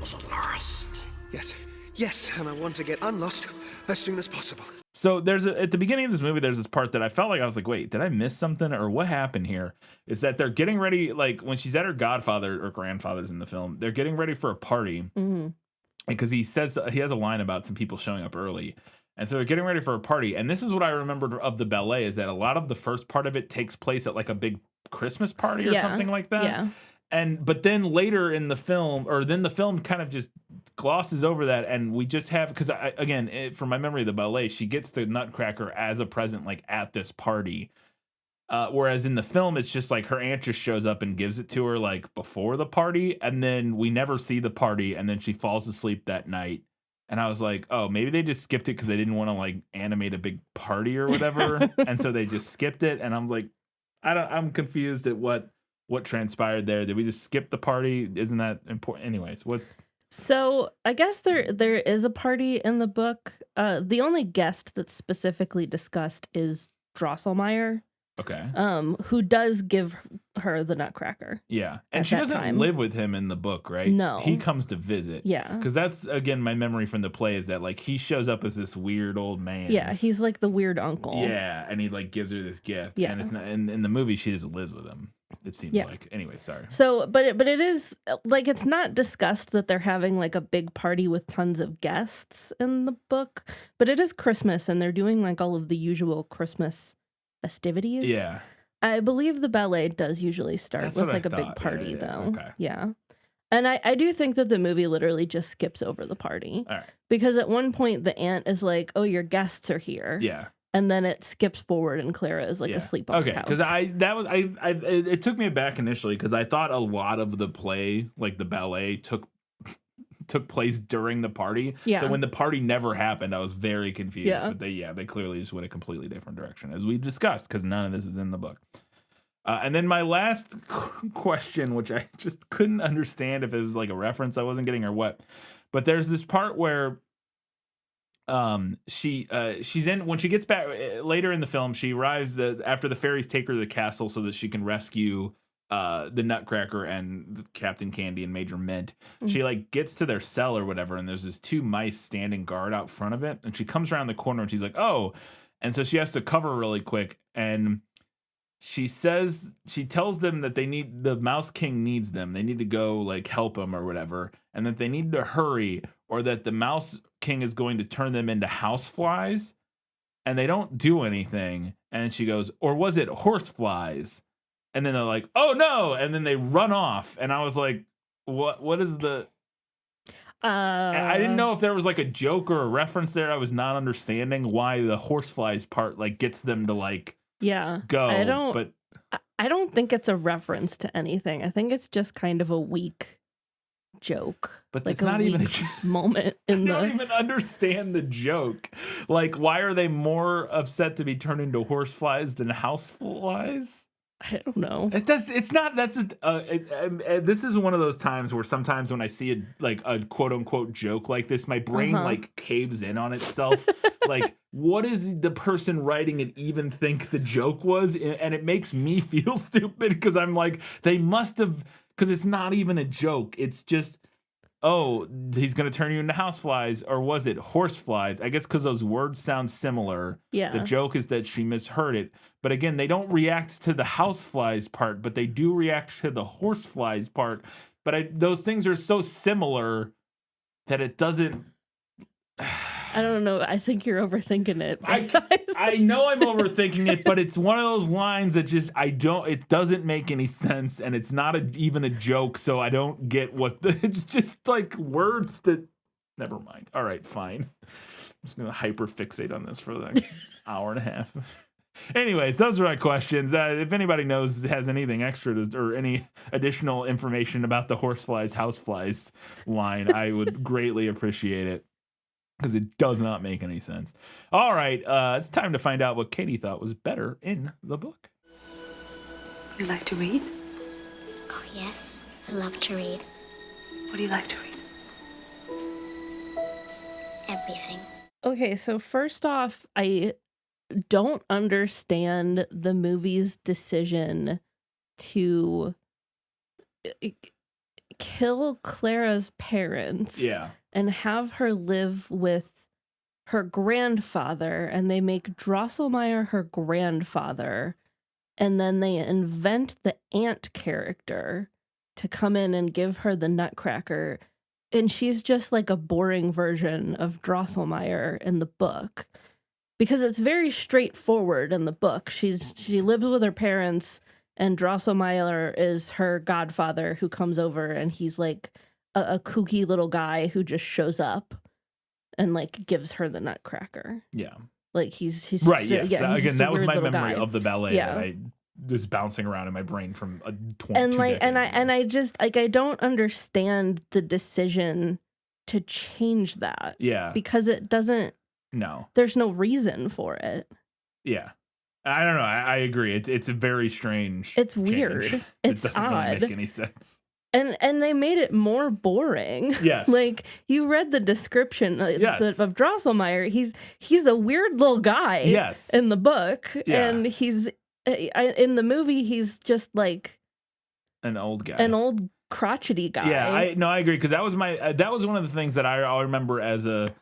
is it lost? Yes, and I want to get unlost as soon as possible. So at the beginning of this movie, there's this part that I felt like I was like, wait, did I miss something or what happened here? Is that they're getting ready, like when she's at her godfather or grandfather's in the film, they're getting ready for a party. Mm-hmm. Because he has a line about some people showing up early. And so they're getting ready for a party. And this is what I remembered of the ballet, is that a lot of the first part of it takes place at like a big Christmas party or something like that. Yeah. But then later in the film, the film kind of just glosses over that, and we just have, because from my memory of the ballet, she gets the Nutcracker as a present, like at this party. Whereas in the film, it's just like her aunt just shows up and gives it to her like before the party, and then we never see the party, and then she falls asleep that night. And I was like, oh, maybe they just skipped it because they didn't want to like animate a big party or whatever, and so they just skipped it. And I was like, I'm confused at what transpired there. Did we just skip the party? Isn't that important? Anyways, So I guess there is a party in the book. The only guest that's specifically discussed is Drosselmeyer. Okay. who does give her the Nutcracker. Yeah. And at she that doesn't time. live with him in the book, right? No. He comes to visit. Yeah. Because that's, again, my memory from the play is that, like, he shows up as this weird old man. Yeah, he's like the weird uncle. Yeah. And he, like, gives her this gift. Yeah. And it's not, in the movie, she just lives with him, it seems Yeah. like. Anyway, sorry. So, but it is, like, it's not discussed that they're having, like, a big party with tons of guests in the book, but it is Christmas, and they're doing, like, all of the usual Christmas festivities. Yeah. I believe the ballet does usually start That's with, what I like, a big thought. party, Yeah, though. okay. Yeah. And I do think that the movie literally just skips over the party. All right. Because at one point, the aunt is like, oh, your guests are here. Yeah. And then it skips forward, and Clara is, like, Yeah. asleep on the Okay, couch. because it took me aback initially because I thought a lot of the play, like the ballet, took place during the party. Yeah. So when the party never happened, I was very confused. Yeah. But they clearly just went a completely different direction, as we discussed, because none of this is in the book. And then my last question, which I just couldn't understand if it was like a reference I wasn't getting or what, but there's this part where she's in, when she gets back later in the film, she arrives after the fairies take her to the castle so that she can rescue the Nutcracker and Captain Candy and Major Mint. She like gets to their cell or whatever, and there's this two mice standing guard out front of it, and she comes around the corner and she's like, oh, and so she has to cover really quick, and she tells them that the Mouse King needs them. They need to go like help him or whatever, and that they need to hurry, or that the Mouse King is going to turn them into houseflies, and they don't do anything. And she goes, or was it horseflies? And then they're like, oh no, and then they run off. And I was like, what is the I didn't know if there was like a joke or a reference there. I was not understanding why the horseflies part like gets them to like go. I don't think it's a reference to anything. I think it's just kind of a weak joke. But like it's not even a moment in I don't even understand the joke. Like, why are they more upset to be turned into horseflies than houseflies? I don't know. It's not. This is one of those times where sometimes when I see a quote unquote joke like this, my brain like caves in on itself. Like, what does the person writing it even think the joke was? And it makes me feel stupid because I'm like, they must have, because it's not even a joke. It's just, oh, he's going to turn you into houseflies, or was it horseflies? I guess because those words sound similar. Yeah. The joke is that she misheard it. But again, they don't react to the houseflies part, but they do react to the horseflies part. But those things are so similar that it doesn't... I don't know. I think you're overthinking it. I know I'm overthinking it, but it's one of those lines that just, it doesn't make any sense, and it's not even a joke, so I don't get it's just like words that, never mind. All right, fine. I'm just going to hyper fixate on this for the next hour and a half. Anyways, those are my questions. If anybody has anything extra or any additional information about the horseflies, houseflies line, I would greatly appreciate it, because it does not make any sense. All right, it's time to find out what Katie thought was better in the book. You like to read? Oh, yes. I love to read. What do you like to read? Everything. Okay, so first off, I don't understand the movie's decision to kill Clara's parents. Yeah. And have her live with her grandfather, and they make Drosselmeyer her grandfather, and then they invent the aunt character to come in and give her the Nutcracker, and she's just like a boring version of Drosselmeyer in the book, because it's very straightforward in the book. She lives with her parents, and Drosselmeyer is her godfather who comes over, and he's like a kooky little guy who just shows up and like gives her the Nutcracker. Yeah. Like he's right. Yes. Yeah, Again, that was my memory guy. of the ballet. Yeah. That I was bouncing around in my brain from and I just like, I don't understand the decision to change that. Yeah. Because it doesn't. No. There's no reason for it. Yeah. I don't know. I agree. It's a very strange. It's weird. Change. It's it doesn't odd. really make any sense. And they made it more boring. Yes. Like, you read the description Yes. of Drosselmeyer. He's a weird little guy. Yes. In the book. Yeah. And he's in the movie, he's just like An old guy. an old crotchety guy. Yeah, I agree, because that was that was one of the things that I remember as a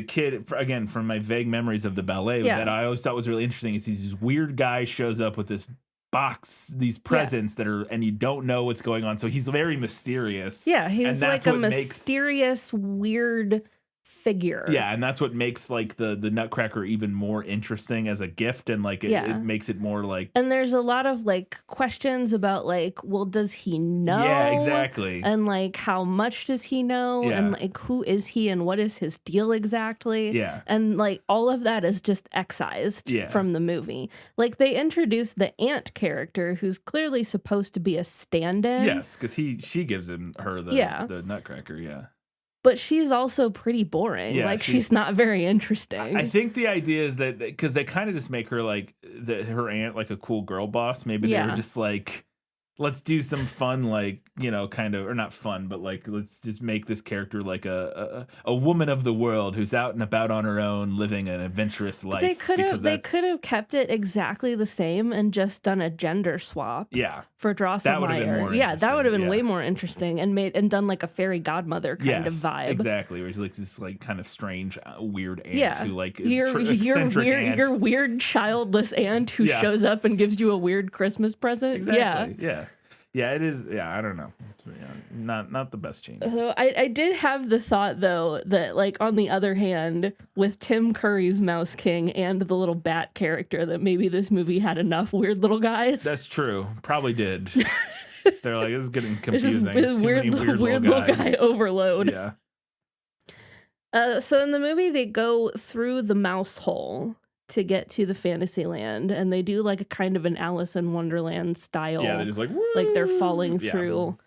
kid, again from my vague memories of the ballet, that I always thought was really interesting. Is this weird guy shows up with this box, these presents that are, and you don't know what's going on, so he's very mysterious. Yeah, he's like a mysterious, weird figure. Yeah, and that's what makes like the Nutcracker even more interesting as a gift, and like it makes it more like. And there's a lot of like questions about like, well, does he know? Yeah, exactly. And like, how much does he know? Yeah. And like, who is he and what is his deal exactly? Yeah. And like, all of that is just excised from the movie. Like, they introduced the aunt character, who's clearly supposed to be a stand-in. Yes, because she gives her the Nutcracker. Yeah. But she's also pretty boring. Yeah, like, she's not very interesting. I think the idea is that because they kind of just make her like her aunt like a cool girl boss. Maybe they were just like, let's do some fun, like, you know, kind of, or not fun, but like, let's just make this character like a woman of the world who's out and about on her own, living an adventurous life. They could have kept it exactly the same and just done a gender swap. Yeah. For Drosselmeyer. That would have been more that would have been interesting, way more interesting, and done like a fairy godmother kind of vibe. Exactly. Where she's like this like kind of strange, weird aunt who like your weird childless aunt who shows up and gives you a weird Christmas present. Exactly. Yeah, it is. Yeah, I don't know. Not the best change. So I did have the thought, though, that, like, on the other hand, with Tim Curry's Mouse King and the little bat character, that maybe this movie had enough weird little guys. That's true. Probably did. They're like, this is getting confusing. Weird little guy overload. Yeah. So in the movie, they go through the mouse hole to get to the Fantasyland, and they do like a kind of an Alice in Wonderland style. Yeah, they're just like, like they're falling through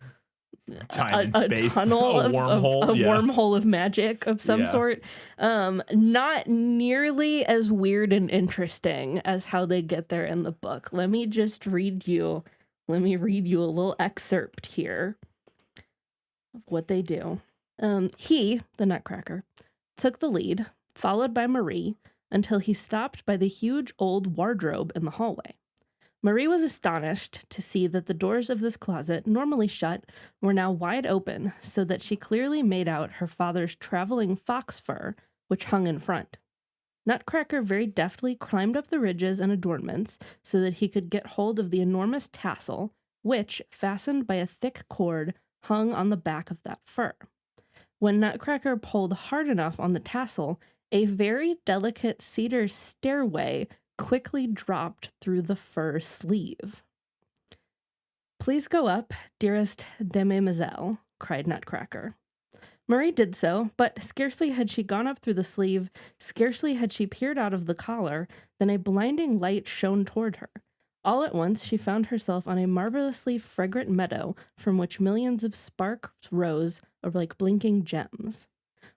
time and space, tunnel, a wormhole, wormhole of magic of some sort. Not nearly as weird and interesting as how they get there in the book. Let me read you a little excerpt here of what they do. He, the Nutcracker, took the lead, followed by Marie, until he stopped by the huge old wardrobe in the hallway. Marie was astonished to see that the doors of this closet, normally shut, were now wide open, so that she clearly made out her father's traveling fox fur, which hung in front. Nutcracker very deftly climbed up the ridges and adornments so that he could get hold of the enormous tassel, which, fastened by a thick cord, hung on the back of that fur. When Nutcracker pulled hard enough on the tassel, a very delicate cedar stairway quickly dropped through the fur sleeve. "Please go up, dearest demoiselle," cried Nutcracker. Marie did so, but scarcely had she gone up through the sleeve, scarcely had she peered out of the collar, than a blinding light shone toward her. All at once she found herself on a marvelously fragrant meadow from which millions of sparks rose like blinking gems.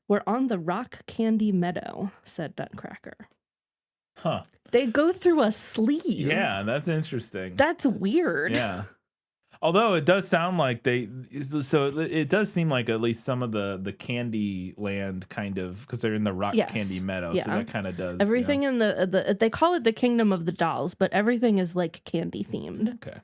"We're on the rock candy meadow," said Nutcracker. Huh. They go through a sleeve. Yeah, that's interesting. That's weird. Yeah. Although it does sound like it does seem like at least some of the Candy Land kind of, because they're in the rock candy meadow, so that kind of does. Everything in the they call it the Kingdom of the Dolls, but everything is like candy themed. Okay.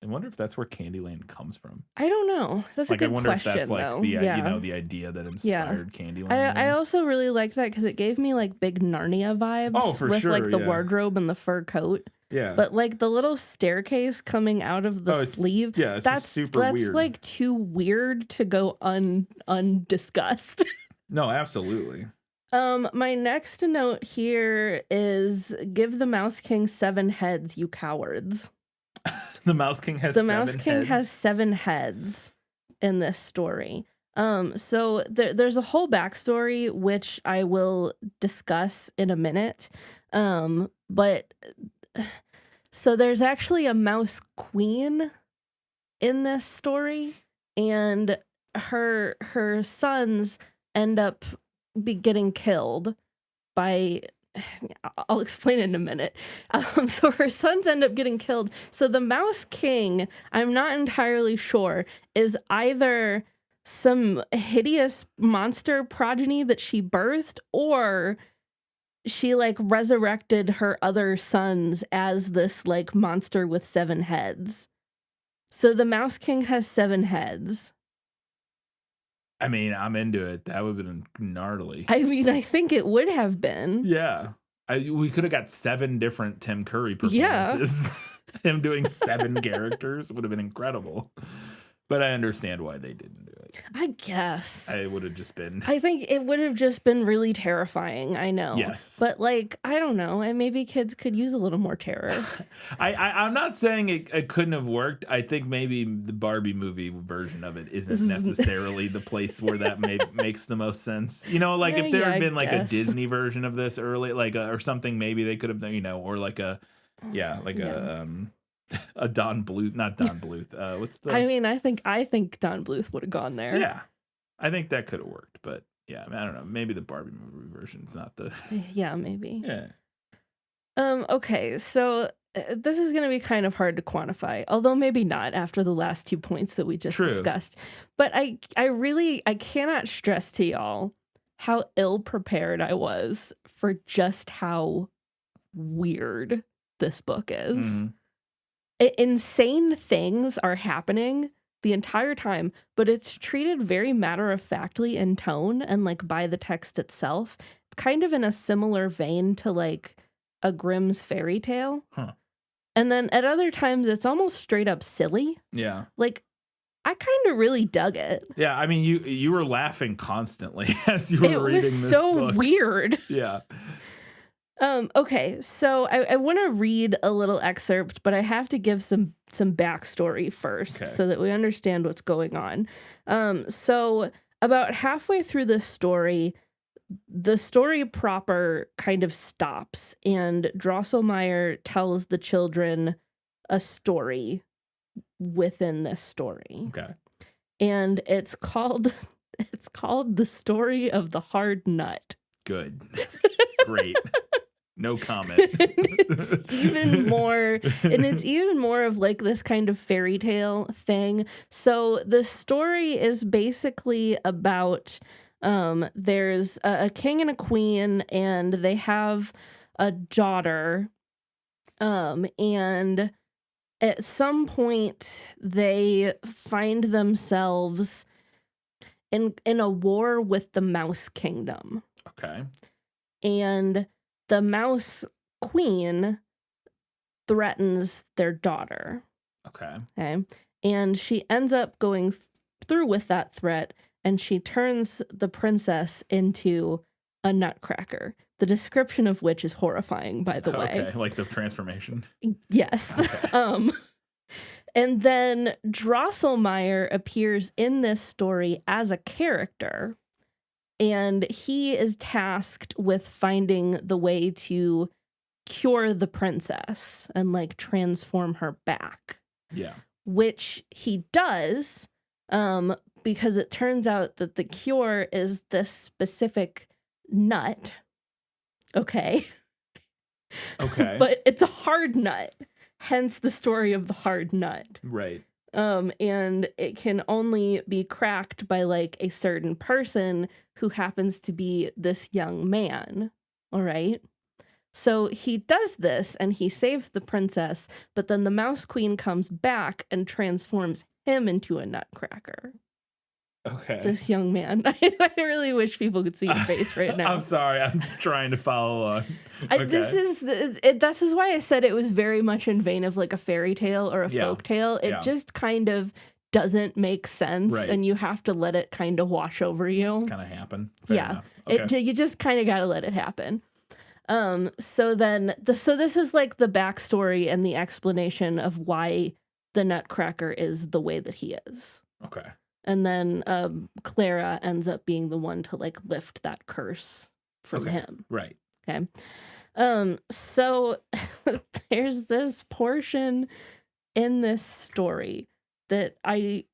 I wonder if that's where Candyland comes from. I don't know. That's like, a good I wonder question, if that's like though. the idea that inspired Candyland. I also really liked that because it gave me like big Narnia vibes. Oh, for with sure, like the wardrobe and the fur coat. Yeah. But like the little staircase coming out of the sleeve. Yeah, it's that's super weird. That's like too weird to go undiscussed. No, absolutely. My next note here is give the Mouse King 7 heads, you cowards. The Mouse King has has 7 heads in this story. So there's a whole backstory which I will discuss in a minute. But so there's actually a mouse queen in this story, and her sons end up getting killed by. I'll explain in a minute. So her sons end up getting killed. So the Mouse King, I'm not entirely sure, is either some hideous monster progeny that she birthed, or she like resurrected her other sons as this like monster with 7 heads. So the Mouse King has 7 heads. I mean, I'm into it. That would have been gnarly. I mean, I think it would have been. Yeah. We could have got 7 different Tim Curry Yeah. performances. Him doing 7 characters would have been incredible. But I understand why they didn't do it. I guess. I would have just been. I think it would have just been really terrifying. I know. Yes. But like, I don't know. And maybe kids could use a little more terror. I'm not saying it couldn't have worked. I think maybe the Barbie movie version of it isn't necessarily the place where that makes the most sense. You know, like if there had been like a Disney version of this early, like or something, maybe they could have done, you know, or like a Don Bluth, not Don Bluth. What's the? I mean, I think Don Bluth would have gone there. Yeah, I think that could have worked, but yeah, I don't know. Maybe the Barbie movie version's not the. Yeah, maybe. Yeah. Okay, so this is going to be kind of hard to quantify, although maybe not after the last 2 points that we just discussed. But I cannot stress to y'all how ill prepared I was for just how weird this book is. Mm-hmm. Insane things are happening the entire time, but it's treated very matter-of-factly in tone and like by the text itself, kind of in a similar vein to like a Grimm's fairy tale. Huh. And then at other times it's almost straight up silly. Yeah. Like I kind of really dug it. Yeah, I mean you were laughing constantly as you were reading this book. It was so weird. Yeah. Okay, so I want to read a little excerpt, but I have to give some backstory first so that we understand what's going on. So about halfway through the story proper kind of stops, and Drosselmeyer tells the children a story within this story. Okay. And it's called The Story of the Hard Nut. Good. Great. No comment. It's even more of like this kind of fairy tale thing. So the story is basically about there's a king and a queen, and they have a daughter. And at some point they find themselves in a war with the Mouse Kingdom. Okay. And the Mouse Queen threatens their daughter. Okay. And she ends up going through with that threat, and she turns the princess into a Nutcracker, the description of which is horrifying, by the way. Okay, like the transformation. Yes. Okay. And then Drosselmeyer appears in this story as a character, and he is tasked with finding the way to cure the princess and like transform her back. Yeah. Which he does, because it turns out that the cure is this specific nut. Okay. Okay. But it's a hard nut, hence the story of the hard nut. Right. And it can only be cracked by like a certain person who happens to be this young man. All right. So he does this and he saves the princess, but then the Mouse Queen comes back and transforms him into a Nutcracker. Okay. This young man. I really wish people could see your face right now. I'm sorry. I'm trying to follow along. Okay. This is why I said it was very much in vein of like a fairy tale or a folk tale. It just kind of doesn't make sense, right. And you have to let it kind of wash over you. It's kind of happen. Fair Okay. You just kind of got to let it happen. So this is like the backstory and the explanation of why the Nutcracker is the way that he is. Okay. And then Clara ends up being the one to like lift that curse from him. Right. Okay. So there's this portion in this story that I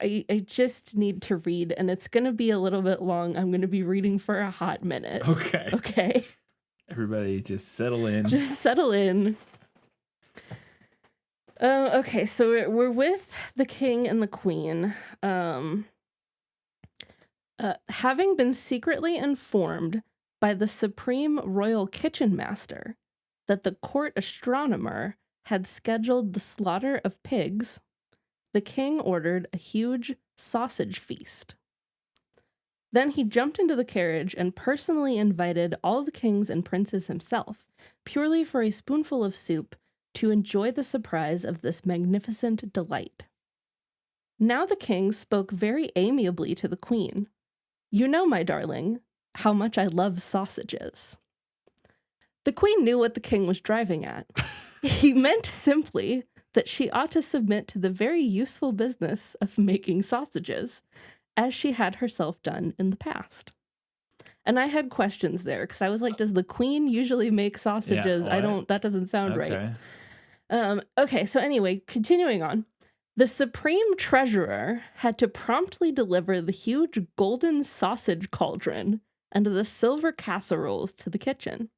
just need to read, and it's going to be a little bit long. I'm going to be reading for a hot minute. Okay. Okay. Everybody just settle in. Just settle in. Okay, so we're with the king and the queen. Having been secretly informed by the supreme royal kitchen master that the court astronomer had scheduled the slaughter of pigs, the king ordered a huge sausage feast. Then he jumped into the carriage and personally invited all the kings and princes himself, purely for a spoonful of soup, to enjoy the surprise of this magnificent delight. Now the king spoke very amiably to the queen. "You know, my darling, how much I love sausages." The queen knew what the king was driving at. He meant simply that she ought to submit to the very useful business of making sausages, as she had herself done in the past. And I had questions there, because I was like, does the queen usually make sausages? That doesn't sound right. Okay, so anyway, continuing on. The supreme treasurer had to promptly deliver the huge golden sausage cauldron and the silver casseroles to the kitchen.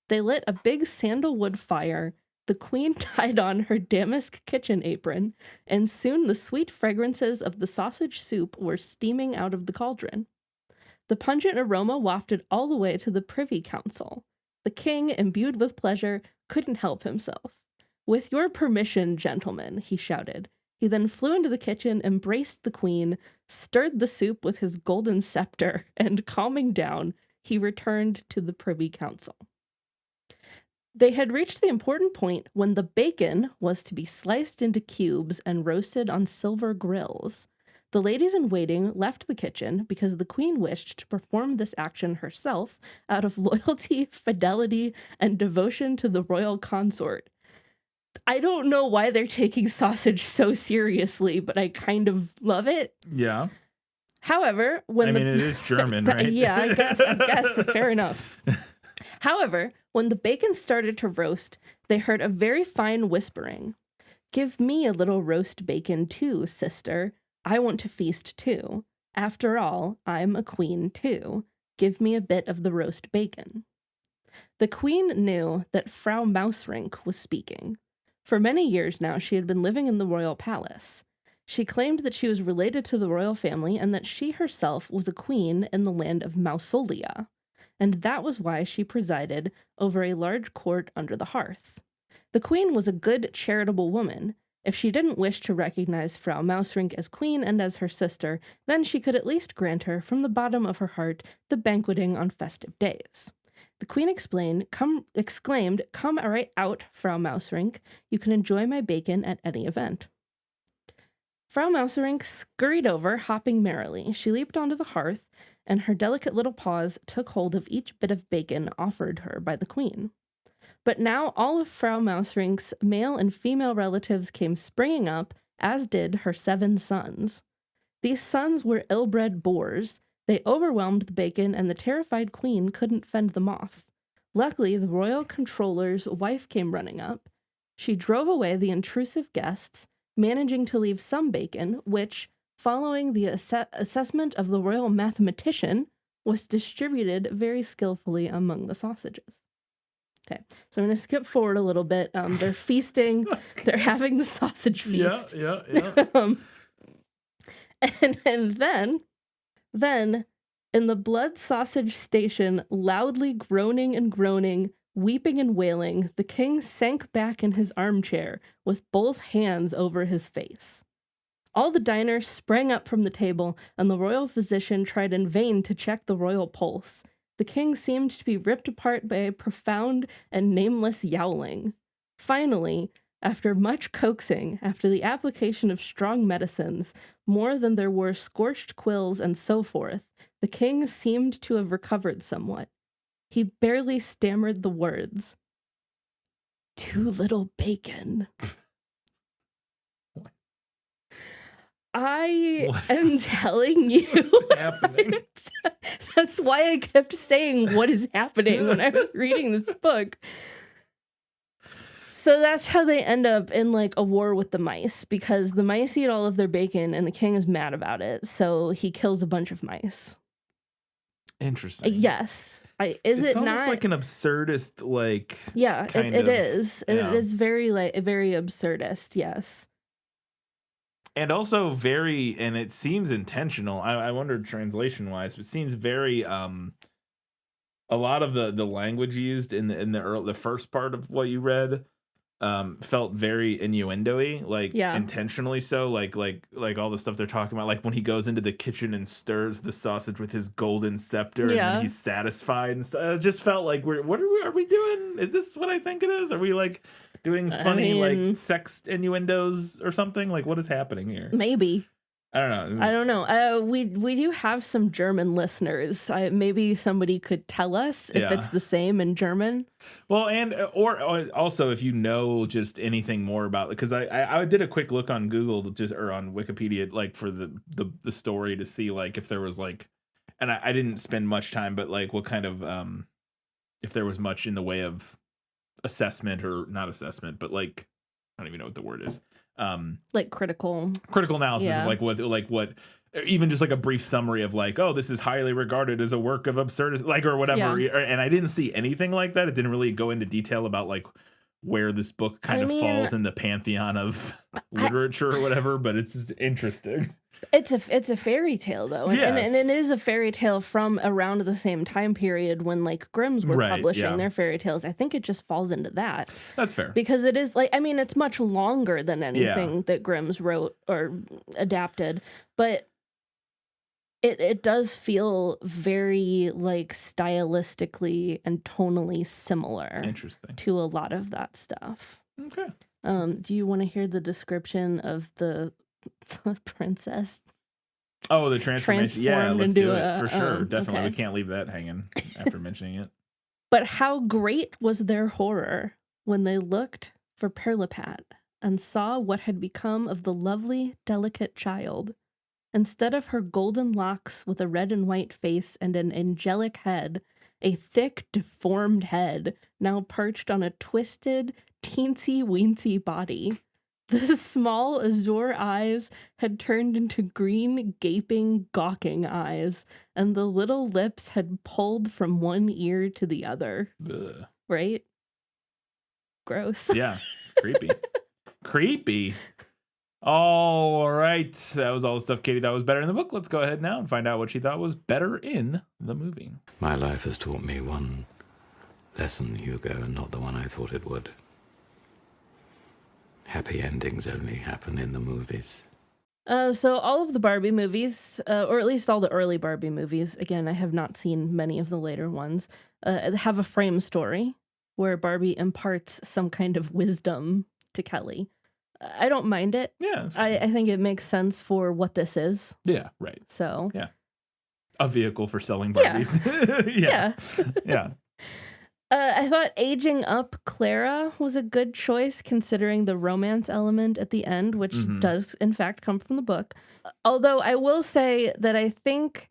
They lit a big sandalwood fire. The queen tied on her damask kitchen apron, and soon the sweet fragrances of the sausage soup were steaming out of the cauldron. The pungent aroma wafted all the way to the Privy Council. The king, imbued with pleasure, couldn't help himself. "With your permission, gentlemen," he shouted. He then flew into the kitchen, embraced the queen, stirred the soup with his golden scepter, and calming down, he returned to the Privy Council. They had reached the important point when the bacon was to be sliced into cubes and roasted on silver grills. The ladies in waiting left the kitchen because the queen wished to perform this action herself out of loyalty, fidelity, and devotion to the royal consort. I don't know why they're taking sausage so seriously, but I kind of love it. Yeah. However, when it is German, right? Yeah, I guess, fair enough. However, when the bacon started to roast, they heard a very fine whispering. "Give me a little roast bacon too, sister. I want to feast too. After all, I'm a queen too. Give me a bit of the roast bacon." The queen knew that Frau Mausrink was speaking. For many years now, she had been living in the royal palace. She claimed that she was related to the royal family and that she herself was a queen in the land of Mausolia. And that was why she presided over a large court under the hearth. The queen was a good, charitable woman. If she didn't wish to recognize Frau Mausrink as queen and as her sister, then she could at least grant her, from the bottom of her heart, the banqueting on festive days. The queen exclaimed, "Come right out, Frau Mausrink. You can enjoy my bacon at any event." Frau Mausrink scurried over, hopping merrily. She leaped onto the hearth, and her delicate little paws took hold of each bit of bacon offered her by the queen. But now all of Frau Mausrink's male and female relatives came springing up, as did her 7 sons. These sons were ill-bred boors. They overwhelmed the bacon, and the terrified queen couldn't fend them off. Luckily, the royal controller's wife came running up. She drove away the intrusive guests, managing to leave some bacon, which, following the assessment of the royal mathematician, was distributed very skillfully among the sausages. Okay, so I'm going to skip forward a little bit. They're feasting. They're having the sausage feast. Yeah. And then, in the blood sausage station, loudly groaning and groaning, weeping and wailing, the king sank back in his armchair with both hands over his face. All the diners sprang up from the table, and the royal physician tried in vain to check the royal pulse. The king seemed to be ripped apart by a profound and nameless yowling. Finally, after much coaxing, after the application of strong medicines, more than there were scorched quills and so forth, the king seemed to have recovered somewhat. He barely stammered the words, "Too little bacon." I am telling you. What's happening? That's why I kept saying what is happening when I was reading this book. So that's how they end up in like a war with the mice, because the mice eat all of their bacon and the king is mad about it. So he kills a bunch of mice. Interesting. Yes. It's almost like an absurdist, like. Yeah, it is. Yeah. It is very absurdist. Yes. And also and it seems intentional. I wondered translation wise, but it seems very a lot of the language used in the first part of what you read felt very innuendo-y, like Yeah. intentionally so, like all the stuff they're talking about, like when he goes into the kitchen and stirs the sausage with his golden scepter and Yeah. when he's satisfied and stuff. It just felt like are we doing? Is this what I think it is? Are we like doing funny mean- like sex innuendos or something? Like what is happening here? Maybe. I don't know. I don't know. We do have some German listeners. Maybe somebody could tell us if Yeah. it's the same in German. Well, and or also if you know just anything more about, because I did a quick look on Google or on Wikipedia, like for the story to see like if there was like, and I didn't spend much time, but like what kind of if there was much in the way of assessment or not assessment, but like I don't even know what the word is. Like critical Analysis Yeah. of what even just like a brief summary of like, oh, this is highly regarded as a work of absurdity, like, or whatever. Yeah. And I didn't see anything like that. It didn't really go into detail about like where this book kind of mean, falls in the pantheon of literature or whatever, but it's just interesting. It's a fairy tale though, and Yes. it is a fairy tale from around the same time period when like Grimm's were Right, publishing yeah. their fairy tales. I think it just falls into that That's fair. because it is like, I mean, it's much longer than anything that Grimm's wrote or adapted, but it does feel very like stylistically and tonally similar Interesting. to a lot of that stuff. Okay. Do you want to hear the description of the princess? Oh, the transformation. Yeah, Transformed let's do into it for a, sure. Definitely. okay. We can't leave that hanging after mentioning it. But how great was their horror when they looked for Pirlipat and saw what had become of the lovely, delicate child. Instead of her golden locks with a red and white face and an angelic head, a thick, deformed head now perched on a twisted, teensy-weensy body. The small azure eyes had turned into green, gaping, gawking eyes, and the little lips had pulled from one ear to the other. Ugh. Right? Gross. Yeah. Creepy. Creepy. All right. That was all the stuff Katie thought was better in the book. Let's go ahead now and find out what she thought was better in the movie. My life has taught me one lesson, Hugo, and not the one I thought it would. Happy endings only happen in the movies. So all of the Barbie movies, or at least all the early Barbie movies, again, I have not seen many of the later ones, have a frame story where Barbie imparts some kind of wisdom to Kelly. I don't mind it. Yeah. I think it makes sense for what this is. Yeah, right. So A vehicle for selling Yeah. Barbies. yeah. Yeah. I thought aging up Clara was a good choice considering the romance element at the end, which does in fact come from the book. Although I will say that I think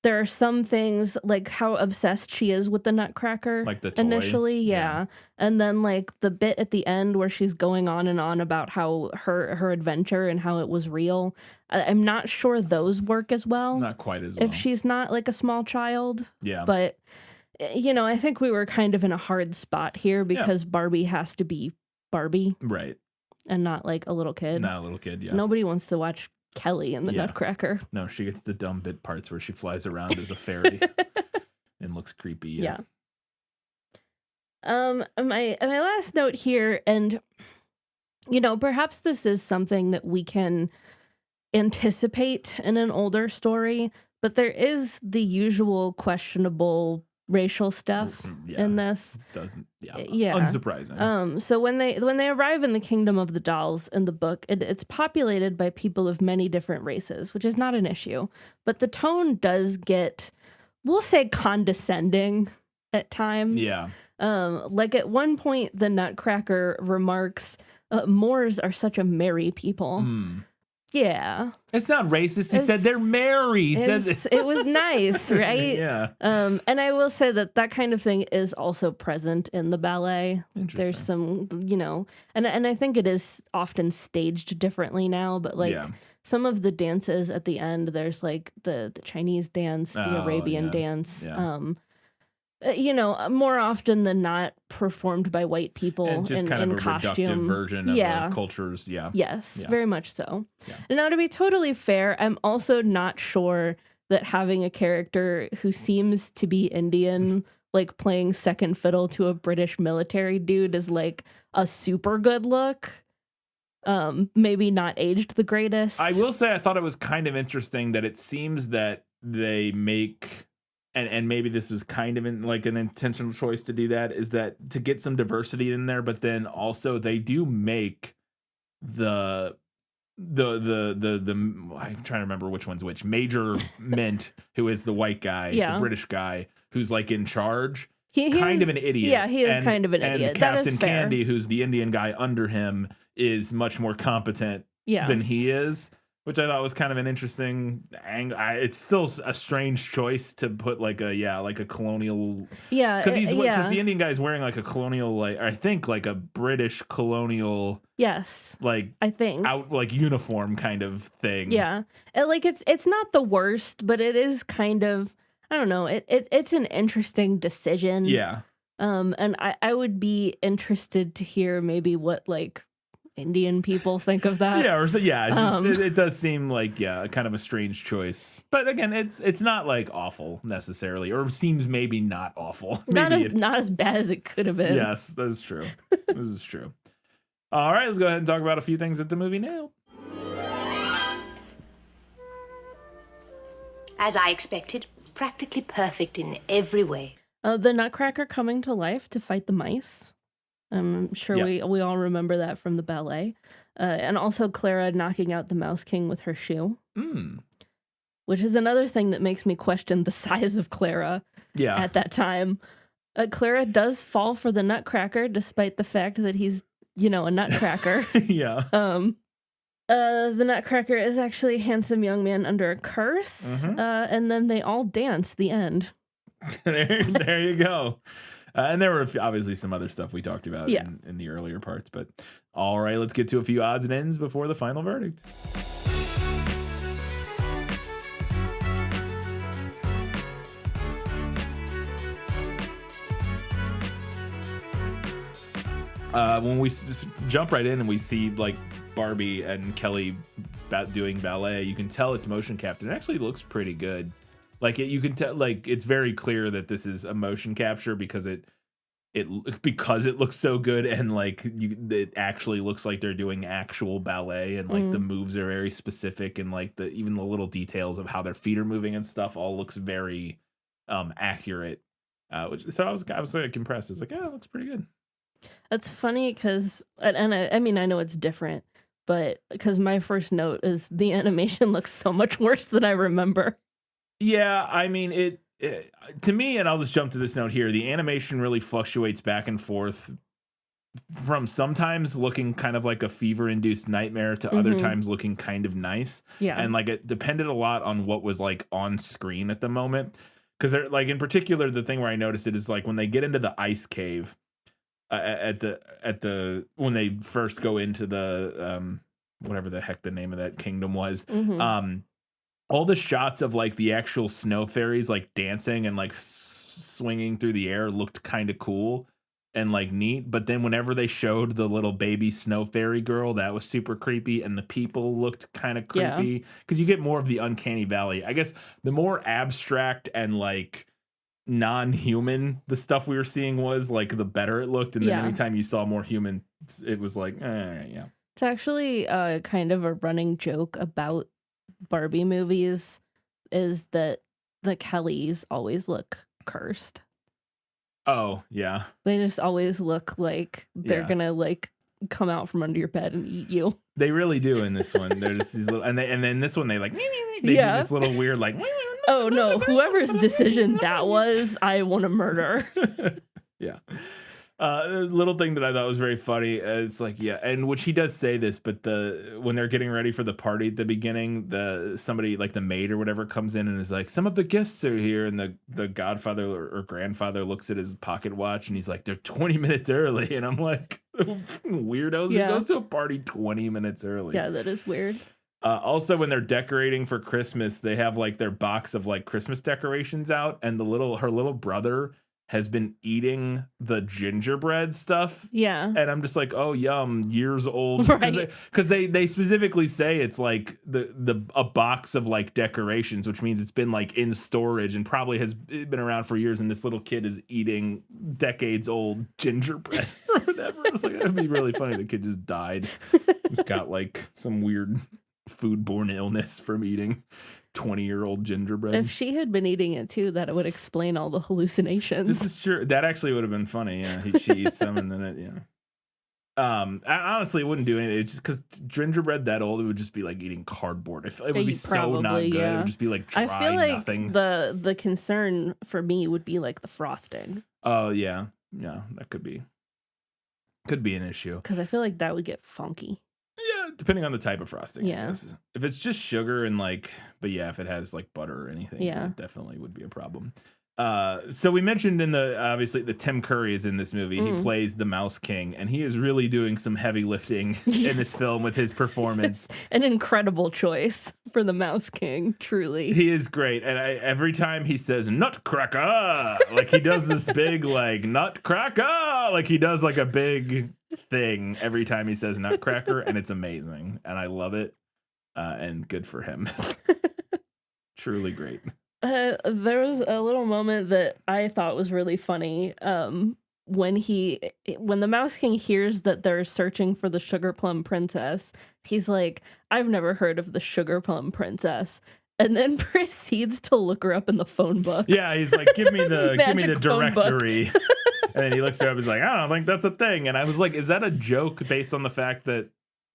there are some things like how obsessed she is with the Nutcracker. Like the toy. Initially, yeah. And then like the bit at the end where she's going on and on about how her adventure and how it was real. I'm not sure those work as well. Not quite as well. If she's not like a small child. Yeah. But you know, I think we were kind of in a hard spot here because Barbie has to be Barbie Right. and not like a little kid. Not a little kid, yeah. Nobody wants to watch Kelly in the Yeah. Nutcracker. No, she gets the dumb bit parts where she flies around as a fairy and looks creepy. Yeah. My last note here, and you know, perhaps this is something that we can anticipate in an older story, but there is the usual questionable racial stuff in this. Unsurprising. So when they arrive in the kingdom of the dolls in the book, it's populated by people of many different races, which is not an issue. But the tone does get, we'll say, condescending at times. Yeah. Like at one point, the Nutcracker remarks, Moors are such a merry people. Yeah. It's not racist. He said they're merry. He said It was nice, right? Yeah. And I will say that kind of thing is also present in the ballet. Interesting. There's some, you know, and I think it is often staged differently now, but like some of the dances at the end, there's like the Chinese dance, the Arabian dance. Yeah. You know, more often than not performed by white people And just in kind of a costume. reductive version of Yeah. the cultures. Yeah. Yes, Yeah. very much so. Yeah. And now, to be totally fair, I'm also not sure that having a character who seems to be Indian like playing second fiddle to a British military dude is like a super good look. Maybe not aged the greatest. I will say I thought it was kind of interesting that it seems that they make, and maybe this was kind of like an intentional choice to do that, is that to get some diversity in there, but then also they do make the I'm trying to remember which one's which. Major Mint, who is the white guy, the British guy, who's like in charge. He kind of an idiot. Yeah, he is kind of an idiot. And Captain Candy, who's the Indian guy under him, is much more competent than he is, which I thought was kind of an interesting angle. It's still a strange choice to put like a colonial. Yeah, because the Indian guy is wearing like a colonial, like I think like a British colonial. Yes, like I think out like uniform kind of thing. Yeah, like it's not the worst, but it is kind of. I don't know. It's an interesting decision. Yeah. And I would be interested to hear maybe what like Indian people think of that. It does seem like kind of a strange choice. But again, it's not like awful necessarily, or seems maybe not awful. Not as bad as it could have been. Yes, that is true. This is true. All right, let's go ahead and talk about a few things that the movie nailed. As I expected. Practically perfect in every way. The Nutcracker coming to life to fight the mice. I'm sure we all remember that from the ballet. And also Clara knocking out the Mouse King with her shoe. Which is another thing that makes me question the size of Clara at that time. Clara does fall for the Nutcracker despite the fact that he's, a nutcracker. The Nutcracker is actually a handsome young man under a curse, and then they all dance. The end. there you go. And there were obviously some other stuff we talked about in the earlier parts. But all right, let's get to a few odds and ends before the final verdict. When we just jump right in and we see like Barbie and Kelly doing ballet, you can tell it's motion captured. It actually looks pretty good. Like you can tell, like it's very clear that this is a motion capture because it looks so good, and like it actually looks like they're doing actual ballet, and like the moves are very specific, and like even the little details of how their feet are moving and stuff all looks very accurate. So I was like impressed. It's like, yeah, it looks pretty good. That's funny because, and I mean, I know it's different, but because my first note is the animation looks so much worse than I remember. Yeah, I mean, it to me, and I'll just jump to this note here, the animation really fluctuates back and forth from sometimes looking kind of like a fever-induced nightmare to other times looking kind of nice. Yeah. And like it depended a lot on what was like on screen at the moment. Because they're like, in particular, the thing where I noticed it is like when they get into the ice cave, when they first go into the whatever the heck the name of that kingdom was, all the shots of like the actual snow fairies like dancing and like swinging through the air looked kind of cool and like neat. But then whenever they showed the little baby snow fairy girl, that was super creepy, and the people looked kind of creepy because you get more of the uncanny valley. I guess the more abstract and like non-human the stuff we were seeing was, like the better it looked, and then anytime you saw more human, it was like it's actually kind of a running joke about Barbie movies is that the Kellys always look cursed. Oh yeah, they just always look like they're gonna like come out from under your bed and eat you. They really do in this one. They're just these little, and then this one they like they do this little weird like oh no, whoever's decision that was, I want to murder. Yeah. Little thing that I thought was very funny. It's like, and which he does say this, but when they're getting ready for the party at the beginning, somebody like the maid or whatever comes in and is like, some of the guests are here, and the godfather or grandfather looks at his pocket watch and he's like, they're 20 minutes early, and I'm like, weirdos. He goes to a party 20 minutes early. Yeah, that is weird. Also, when they're decorating for Christmas, they have like their box of like Christmas decorations out, and her little brother has been eating the gingerbread stuff. Yeah. And I'm just like, oh, yum, years old. Right. Because they specifically say it's like a box of like decorations, which means it's been like in storage and probably has been around for years. And this little kid is eating decades old gingerbread or whatever. I was like, that'd be really funny. The kid just died. He's got like some weird foodborne illness from eating 20-year-old gingerbread. If she had been eating it too, that would explain all the hallucinations. This is true. That actually would have been funny. Yeah, she eats some and then I honestly wouldn't do anything. It's just because gingerbread that old, it would just be like eating cardboard. It would be so not good. Yeah. It would just be like dry, I feel like nothing. the concern for me would be like the frosting. Oh yeah, that could be an issue. Because I feel like that would get funky. Yeah, depending on the type of frosting. Yeah. I guess. If it's just sugar and if it has like butter or anything, yeah, it definitely would be a problem. So we mentioned obviously the Tim Curry is in this movie. He plays the Mouse King, and he is really doing some heavy lifting in this film with his performance. An incredible choice for the Mouse King, truly. He is great, and every time he says Nutcracker, like he does this big like Nutcracker, like he does like a big thing every time he says Nutcracker, and it's amazing, and I love it, and good for him. Truly great. There was a little moment that I thought was really funny. When the Mouse King hears that they're searching for the Sugar Plum Princess, he's like, "I've never heard of the Sugar Plum Princess," and then proceeds to look her up in the phone book. Yeah, he's like, "Give me the directory," and then he looks her up. He's like, "I don't think that's a thing." And I was like, "Is that a joke based on the fact that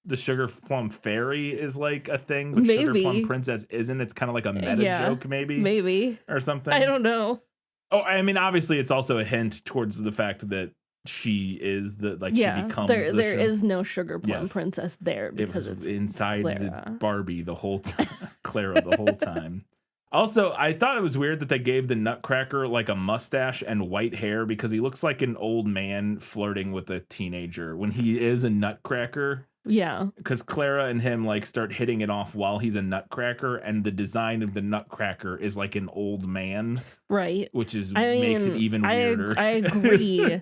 the Sugar Plum Fairy is like a thing, but maybe. Sugar Plum Princess isn't? It's kind of like a meta joke, maybe, or something. I don't know." Oh, I mean, obviously, it's also a hint towards the fact that she is she becomes there is no Sugar Plum Princess there because it was it's inside Clara. the Barbie the whole time, Clara the whole time. Also, I thought it was weird that they gave the Nutcracker like a mustache and white hair because he looks like an old man flirting with a teenager when he is a Nutcracker. Yeah. Because Clara and him like start hitting it off while he's a Nutcracker, and the design of the Nutcracker is like an old man. Right. Which makes it even weirder. I agree.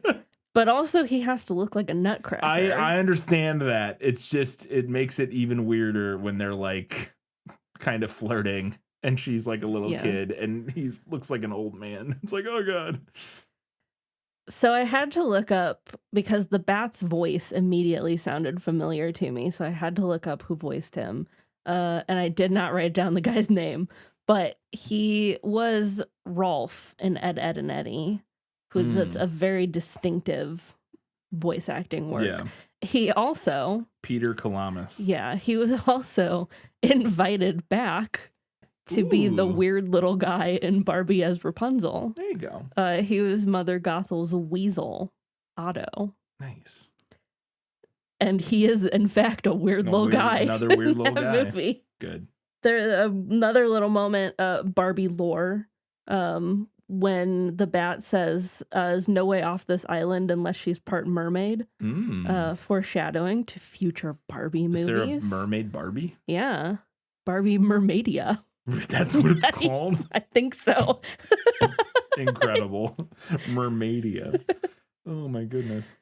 But also he has to look like a Nutcracker. I understand that. It's just, it makes it even weirder when they're like kind of flirting and she's like a little kid and he looks like an old man. It's like, oh God. So I had to look up because the bat's voice immediately sounded familiar to me. So I had to look up who voiced him. And I did not write down the guy's name, but he was Rolf in Ed, Edd n Eddy, that's a very distinctive voice acting work. Yeah. He also... Peter Kalamis. Yeah, he was also invited back to be the weird little guy in Barbie as Rapunzel. There you go. He was Mother Gothel's weasel, Otto. Nice. And he is, in fact, a weird little guy. Another weird little guy. Movie. Good. There's another little moment, Barbie lore, when the bat says, "There's no way off this island unless she's part mermaid," foreshadowing to future Barbie movies. Is there a mermaid Barbie? Yeah. Barbie Mermaidia. That's what it's called? I think so. Incredible. Mermaidia. Oh my goodness.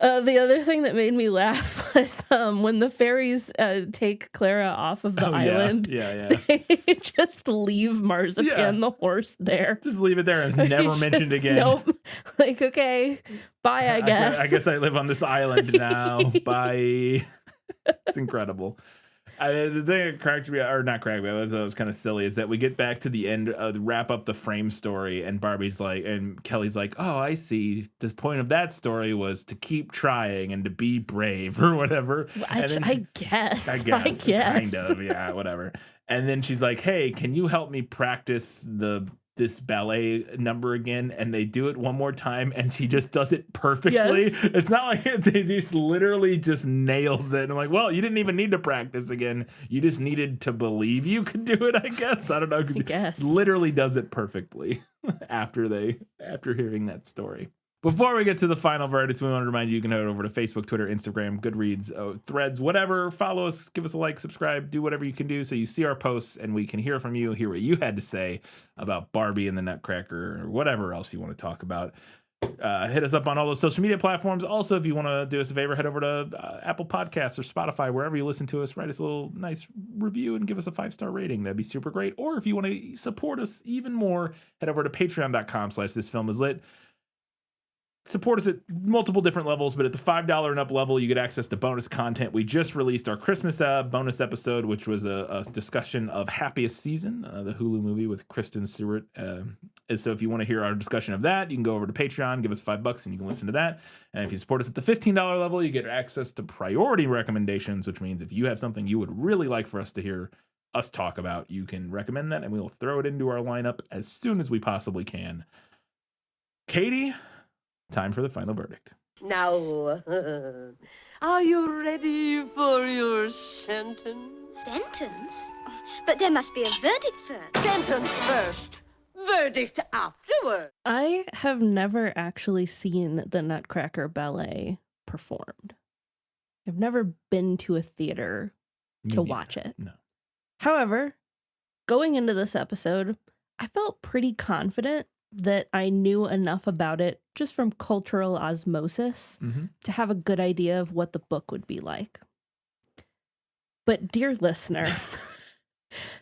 The other thing that made me laugh was when the fairies take Clara off of the island. Yeah. They just leave Marzipan the horse there. Just leave it there and it's never mentioned again. Nope. Like, okay, bye, I guess. I guess I live on this island now. Bye. It's incredible. The thing that cracked me, or not cracked me, was kind of silly, is that we get back to the end, wrap up the frame story, and Barbie's like, and Kelly's like, oh, I see. The point of that story was to keep trying and to be brave or whatever. I guess. Kind of, yeah, whatever. And then she's like, hey, can you help me practice this ballet number again? And they do it one more time and she just does it perfectly. Yes. It's not like they just literally just nails it. And I'm like, well, you didn't even need to practice again. You just needed to believe you could do it, I guess. I don't know, because he literally does it perfectly after hearing that story. Before we get to the final verdicts, we want to remind you, you can head over to Facebook, Twitter, Instagram, Goodreads, Threads, whatever. Follow us, give us a like, subscribe, do whatever you can do so you see our posts and we can hear from you, hear what you had to say about Barbie and the Nutcracker or whatever else you want to talk about. Hit us up on all those social media platforms. Also, if you want to do us a favor, head over to Apple Podcasts or Spotify, wherever you listen to us. Write us a little nice review and give us a 5-star rating. That'd be super great. Or if you want to support us even more, head over to patreon.com/thisfilmislit. Support us at multiple different levels, but at the $5 and up level, you get access to bonus content. We just released our Christmas bonus episode, which was a discussion of Happiest Season, the Hulu movie with Kristen Stewart. And so if you want to hear our discussion of that, you can go over to Patreon, give us $5, and you can listen to that. And if you support us at the $15 level, you get access to priority recommendations, which means if you have something you would really like for us to hear us talk about, you can recommend that, and we will throw it into our lineup as soon as we possibly can. Katie, time for the final verdict. Now, are you ready for your sentence? Sentence? But there must be a verdict first. Sentence first, verdict afterward. I have never actually seen the Nutcracker ballet performed. I've never been to a theater to watch it. No. However, going into this episode, I felt pretty confident that I knew enough about it just from cultural osmosis to have a good idea of what the book would be like. But dear listener,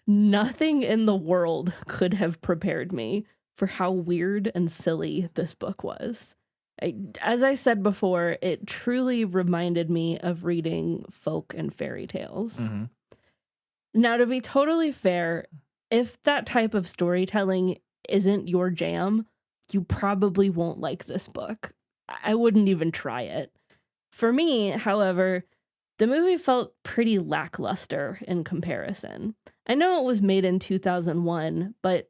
nothing in the world could have prepared me for how weird and silly this book was. As I said before, it truly reminded me of reading folk and fairy tales. Now, to be totally fair, if that type of storytelling isn't your jam, you probably won't like this book. I wouldn't even try it. For me, however, the movie felt pretty lackluster in comparison. I know it was made in 2001, but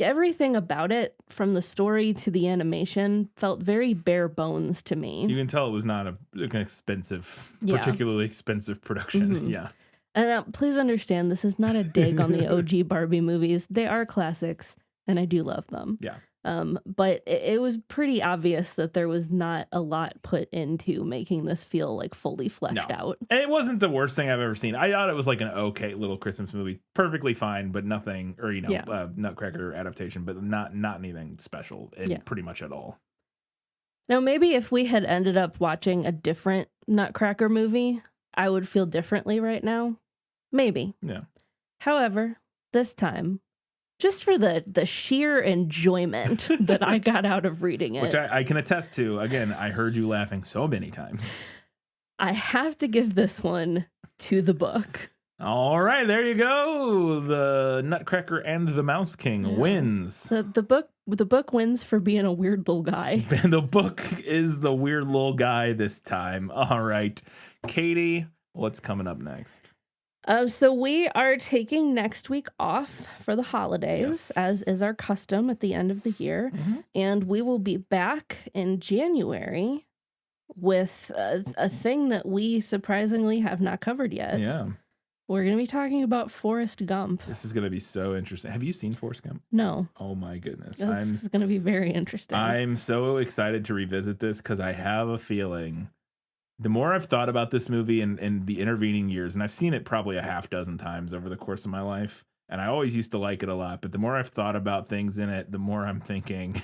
everything about it, from the story to the animation, felt very bare bones to me. You can tell it was not an expensive, particularly expensive production. Yeah. And please understand, this is not a dig on the OG Barbie movies. They are classics, and I do love them. Yeah. But it was pretty obvious that there was not a lot put into making this feel like fully fleshed out. And it wasn't the worst thing I've ever seen. I thought it was like an okay little Christmas movie, perfectly fine, but nothing, or Nutcracker adaptation, but not anything special, pretty much at all. Now, maybe if we had ended up watching a different Nutcracker movie, I would feel differently right now. Maybe. Yeah. However, this time, just for the sheer enjoyment that I got out of reading it. Which I can attest to. Again, I heard you laughing so many times. I have to give this one to the book. All right, there you go. The Nutcracker and the Mouse King wins. The book wins for being a weird little guy. And the book is the weird little guy this time. All right. Katie, what's coming up next? So we are taking next week off for the holidays, as is our custom at the end of the year. And we will be back in January with a thing that we surprisingly have not covered yet. Yeah. We're going to be talking about Forrest Gump. This is going to be so interesting. Have you seen Forrest Gump? No. Oh my goodness. It's going to be very interesting. I'm so excited to revisit this because I have a feeling the more I've thought about this movie in the intervening years, and I've seen it probably a half dozen times over the course of my life, and I always used to like it a lot, but the more I've thought about things in it, the more I'm thinking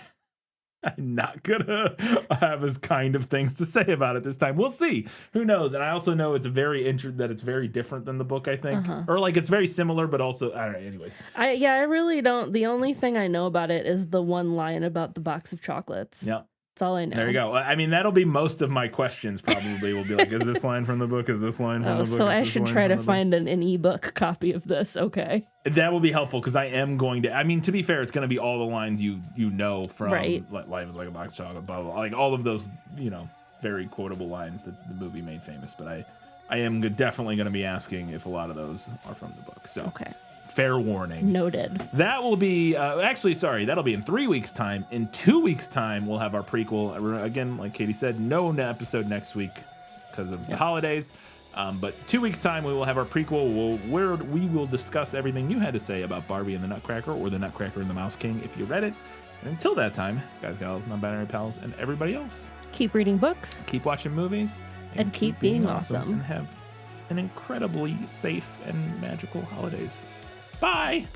I'm not gonna have as kind of things to say about it this time. We'll see. Who knows? And I also know it's very that it's very different than the book, I think. Or like it's very similar, but also, I don't know, anyways. I really don't. The only thing I know about it is the one line about the box of chocolates. Yeah. That's all I know. There you go. I mean, that'll be most of my questions probably will be like, is this line from the book? Is this line from the book? So I should try to find an ebook copy of this. Okay. That will be helpful because I am going to, I mean, to be fair, it's going to be all the lines you know from Life is like a box of chocolate, blah, blah, blah. Like all of those, very quotable lines that the movie made famous. But I am definitely going to be asking if a lot of those are from the book. So. Okay. Fair warning. Noted. That will be, that'll be in 3 weeks' time. In 2 weeks' time, we'll have our prequel. Again, like Katie said, no episode next week because of the holidays. But 2 weeks time, we will have our prequel where we will discuss everything you had to say about Barbie and the Nutcracker, or the Nutcracker and the Mouse King if you read it. And until that time, guys, gals, non-binary pals, and everybody else, Keep reading books. keep watching movies. And keep being awesome. And have an incredibly safe and magical holidays. Bye!